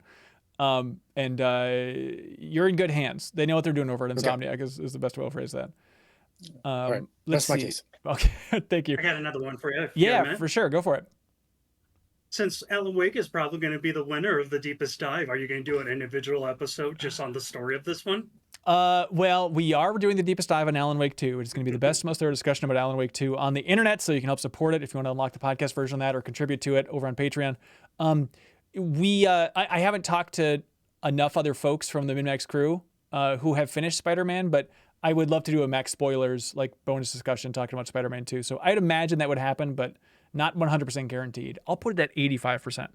Speaker 1: And you're in good hands. They know what they're doing over at Insomniac is the best way to phrase that.
Speaker 12: All right.
Speaker 1: Let's
Speaker 12: That's my
Speaker 1: see.
Speaker 12: case.
Speaker 1: Okay, thank you.
Speaker 7: I got another one for you. if you got a
Speaker 1: Yeah,
Speaker 7: minute.
Speaker 1: for sure. Go for it.
Speaker 7: Since Alan Wake is probably going to be the winner of the deepest dive, are you going to do an individual episode just on the story of this one?
Speaker 1: Well, we are doing the deepest dive on Alan Wake 2. It's going to be the best, most thorough discussion about Alan Wake 2 on the internet, so you can help support it if you want to unlock the podcast version of that or contribute to it over on Patreon. I haven't talked to enough other folks from the MinnMax crew who have finished Spider-Man, but I would love to do a Max Spoilers, like bonus discussion talking about Spider-Man 2. So I'd imagine that would happen, but not 100% guaranteed. I'll put it at 85%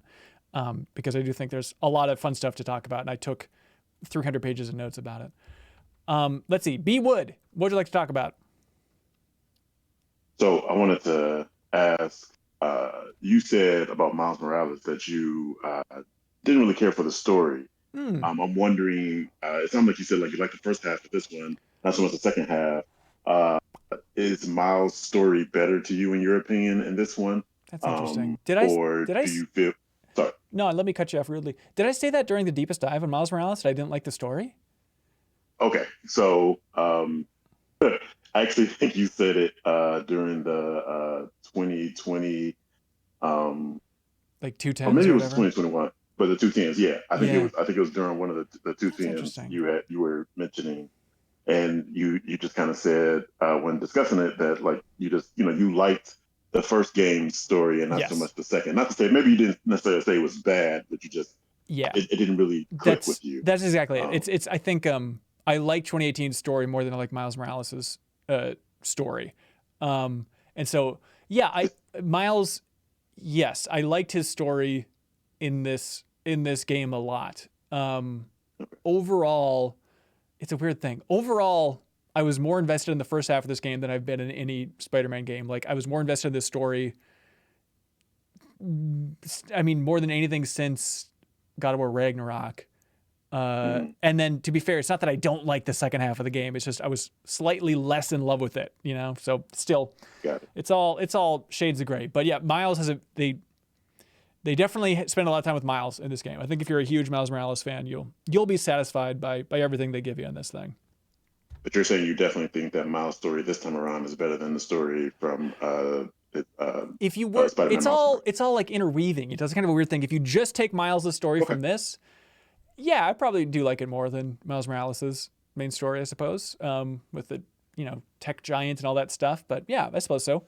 Speaker 1: because I do think there's a lot of fun stuff to talk about, and I took 300 pages of notes about it. Let's see. B. Wood, what would you like to talk about?
Speaker 16: So I wanted to ask, you said about Miles Morales that you didn't really care for the story. I'm wondering, it sounds like you said like you liked the first half of this one, not so much the second half. Is Miles' story better to you in your opinion in this one?
Speaker 1: That's interesting.
Speaker 16: Do you feel? Sorry.
Speaker 1: No, let me cut you off rudely. Did I say that during the deepest dive on Miles Morales that I didn't like the story?
Speaker 16: Okay, so I actually think you said it during the 2020,
Speaker 1: like 210s,
Speaker 16: or maybe it was
Speaker 1: whatever.
Speaker 16: 2021, but the 210s. Yeah, I think it was. I think it was during one of the 210s you were mentioning, and you just kind of said when discussing it that like you just you liked the first game's story and not so much the second. Not to say maybe you didn't necessarily say it was bad, but you just it didn't really click with you.
Speaker 1: That's exactly it. It's I think I like 2018's story more than I like Miles Morales' story. And so, yeah, Miles, yes, I liked his story in this game a lot. Overall, it's a weird thing. Overall, I was more invested in the first half of this game than I've been in any Spider-Man game. Like, I was more invested in this story, I mean, more than anything since God of War Ragnarok. And then, to be fair, it's not that I don't like the second half of the game. It's just I was slightly less in love with it, So still, it's all shades of gray. But yeah, Miles has they definitely spend a lot of time with Miles in this game. I think if you're a huge Miles Morales fan, you'll be satisfied by everything they give you in this thing.
Speaker 16: But you're saying you definitely think that Miles' story this time around is better than the story from
Speaker 1: if you were, it's all like interweaving. It does kind of a weird thing. If you just take Miles' story from this. Yeah, I probably do like it more than Miles Morales' main story, I suppose, with the, tech giant and all that stuff. But yeah, I suppose so.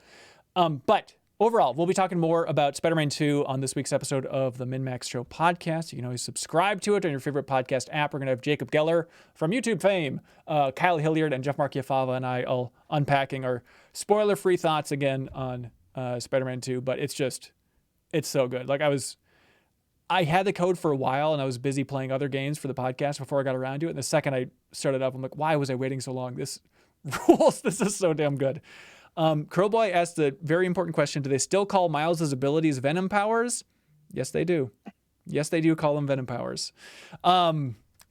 Speaker 1: But overall, we'll be talking more about Spider-Man 2 on this week's episode of the MinnMax Show podcast. You can always subscribe to it on your favorite podcast app. We're going to have Jacob Geller from YouTube fame, Kyle Hilliard, and Jeff Marchiafava and I all unpacking our spoiler-free thoughts again on Spider-Man 2. But it's so good. Like I had the code for a while and I was busy playing other games for the podcast before I got around to it. And the second I started up, I'm like, why was I waiting so long? This rules. This is so damn good. Crowboy asked a very important question. Do they still call Miles' abilities Venom powers? Yes, they do. Yes, they do call them Venom powers.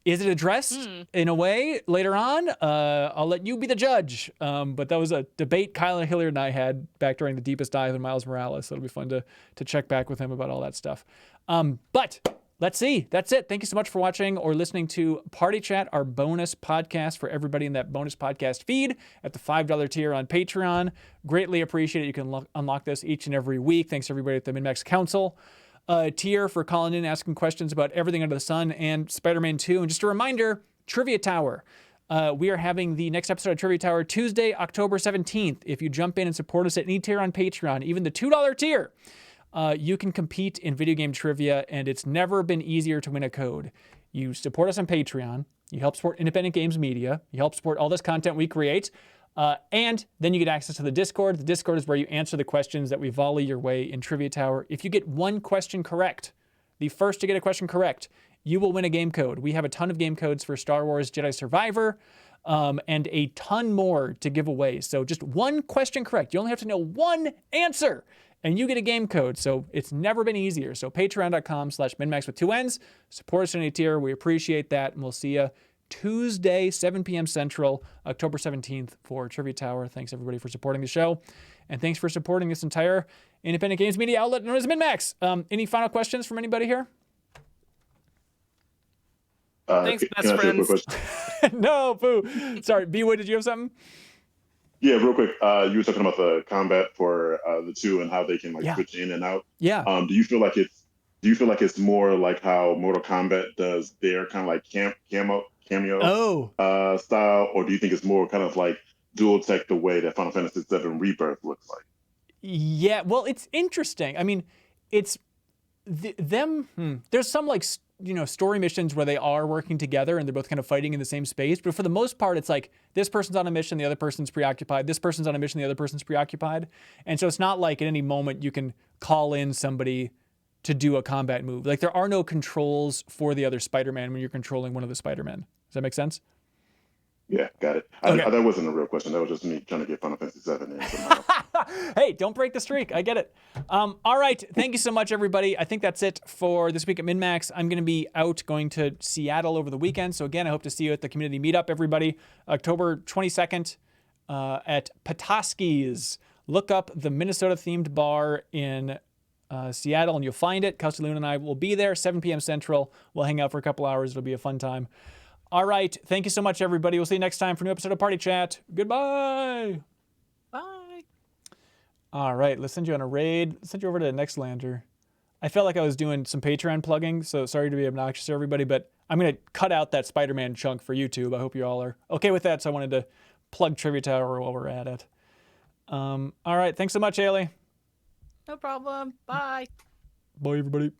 Speaker 1: Is it addressed in a way later on? I'll let you be the judge. But that was a debate Kyle Hilliard and I had back during the deepest dive in Miles Morales. So it'll be fun to check back with him about all that stuff. But let's see. That's it. Thank you so much for watching or listening to Party Chat, our bonus podcast for everybody in that bonus podcast feed at the $5 tier on Patreon. Greatly appreciate it. You can unlock this each and every week. Thanks to everybody at the MinnMax Council. tier for calling in, asking questions about everything under the sun and Spider-Man 2. And just a reminder, Trivia Tower. We are having the next episode of Trivia Tower Tuesday, October 17th. If you jump in and support us at any tier on Patreon, even the $2 tier, you can compete in video game trivia, and it's never been easier to win a code. You support us on Patreon, you help support Independent Games Media, you help support all this content we create, and then you get access to the Discord. The Discord is where you answer the questions that we volley your way in Trivia Tower. If you get one question correct, the first to get a question correct, you will win a game code. We have a ton of game codes for Star Wars Jedi Survivor, and a ton more to give away. So just one question correct. You only have to know one answer, and you get a game code. So it's never been easier. So patreon.com/MinnMax with 2 N's. Support us in a tier. We appreciate that, and we'll see you Tuesday, 7 p.m. Central, October 17th for Trivia Tower. Thanks, everybody, for supporting the show, and thanks for supporting this entire independent games media outlet known as MinnMax. Any final questions from anybody here?
Speaker 14: Thanks, best friends.
Speaker 1: No, boo. Sorry, B-Wood, did you have something?
Speaker 16: Yeah, real quick. You were talking about the combat for the 2 and how they can switch in and out.
Speaker 1: Yeah.
Speaker 16: Do you feel like it's more like how Mortal Kombat does their kind of like cameo style, or do you think it's more kind of like dual tech the way that Final Fantasy VII Rebirth looks like?
Speaker 1: Yeah, well, it's interesting. I mean, it's there's some story missions where they are working together and they're both kind of fighting in the same space. But for the most part, it's like this person's on a mission, the other person's preoccupied. This person's on a mission, the other person's preoccupied. And so it's not like at any moment you can call in somebody to do a combat move. Like there are no controls for the other Spider-Man when you're controlling one of the Spider-Men. Does that make sense?
Speaker 16: Yeah, got it.
Speaker 1: Okay.
Speaker 16: That wasn't a real question. That was just me trying to get Final Fantasy VII in.
Speaker 1: Hey, don't break the streak. I get it. All right. Thank you so much, everybody. I think that's it for this week at MinnMax. I'm going to be going to Seattle over the weekend. So again, I hope to see you at the community meetup, everybody. October 22nd at Petoskey's. Look up the Minnesota-themed bar in Seattle, and you'll find it. Kelsey Loon and I will be there, 7 p.m. Central. We'll hang out for a couple hours. It'll be a fun time. All right. Thank you so much, everybody. We'll see you next time for a new episode of Party Chat. Goodbye.
Speaker 3: Bye.
Speaker 1: All right. Let's send you on a raid. Let's send you over to Nextlander. I felt like I was doing some Patreon plugging, so sorry to be obnoxious to everybody, but I'm going to cut out that Spider-Man chunk for YouTube. I hope you all are okay with that, so I wanted to plug Trivia Tower while we're at it. All right. Thanks so much, Ailey.
Speaker 3: No problem. Bye.
Speaker 1: Bye, everybody.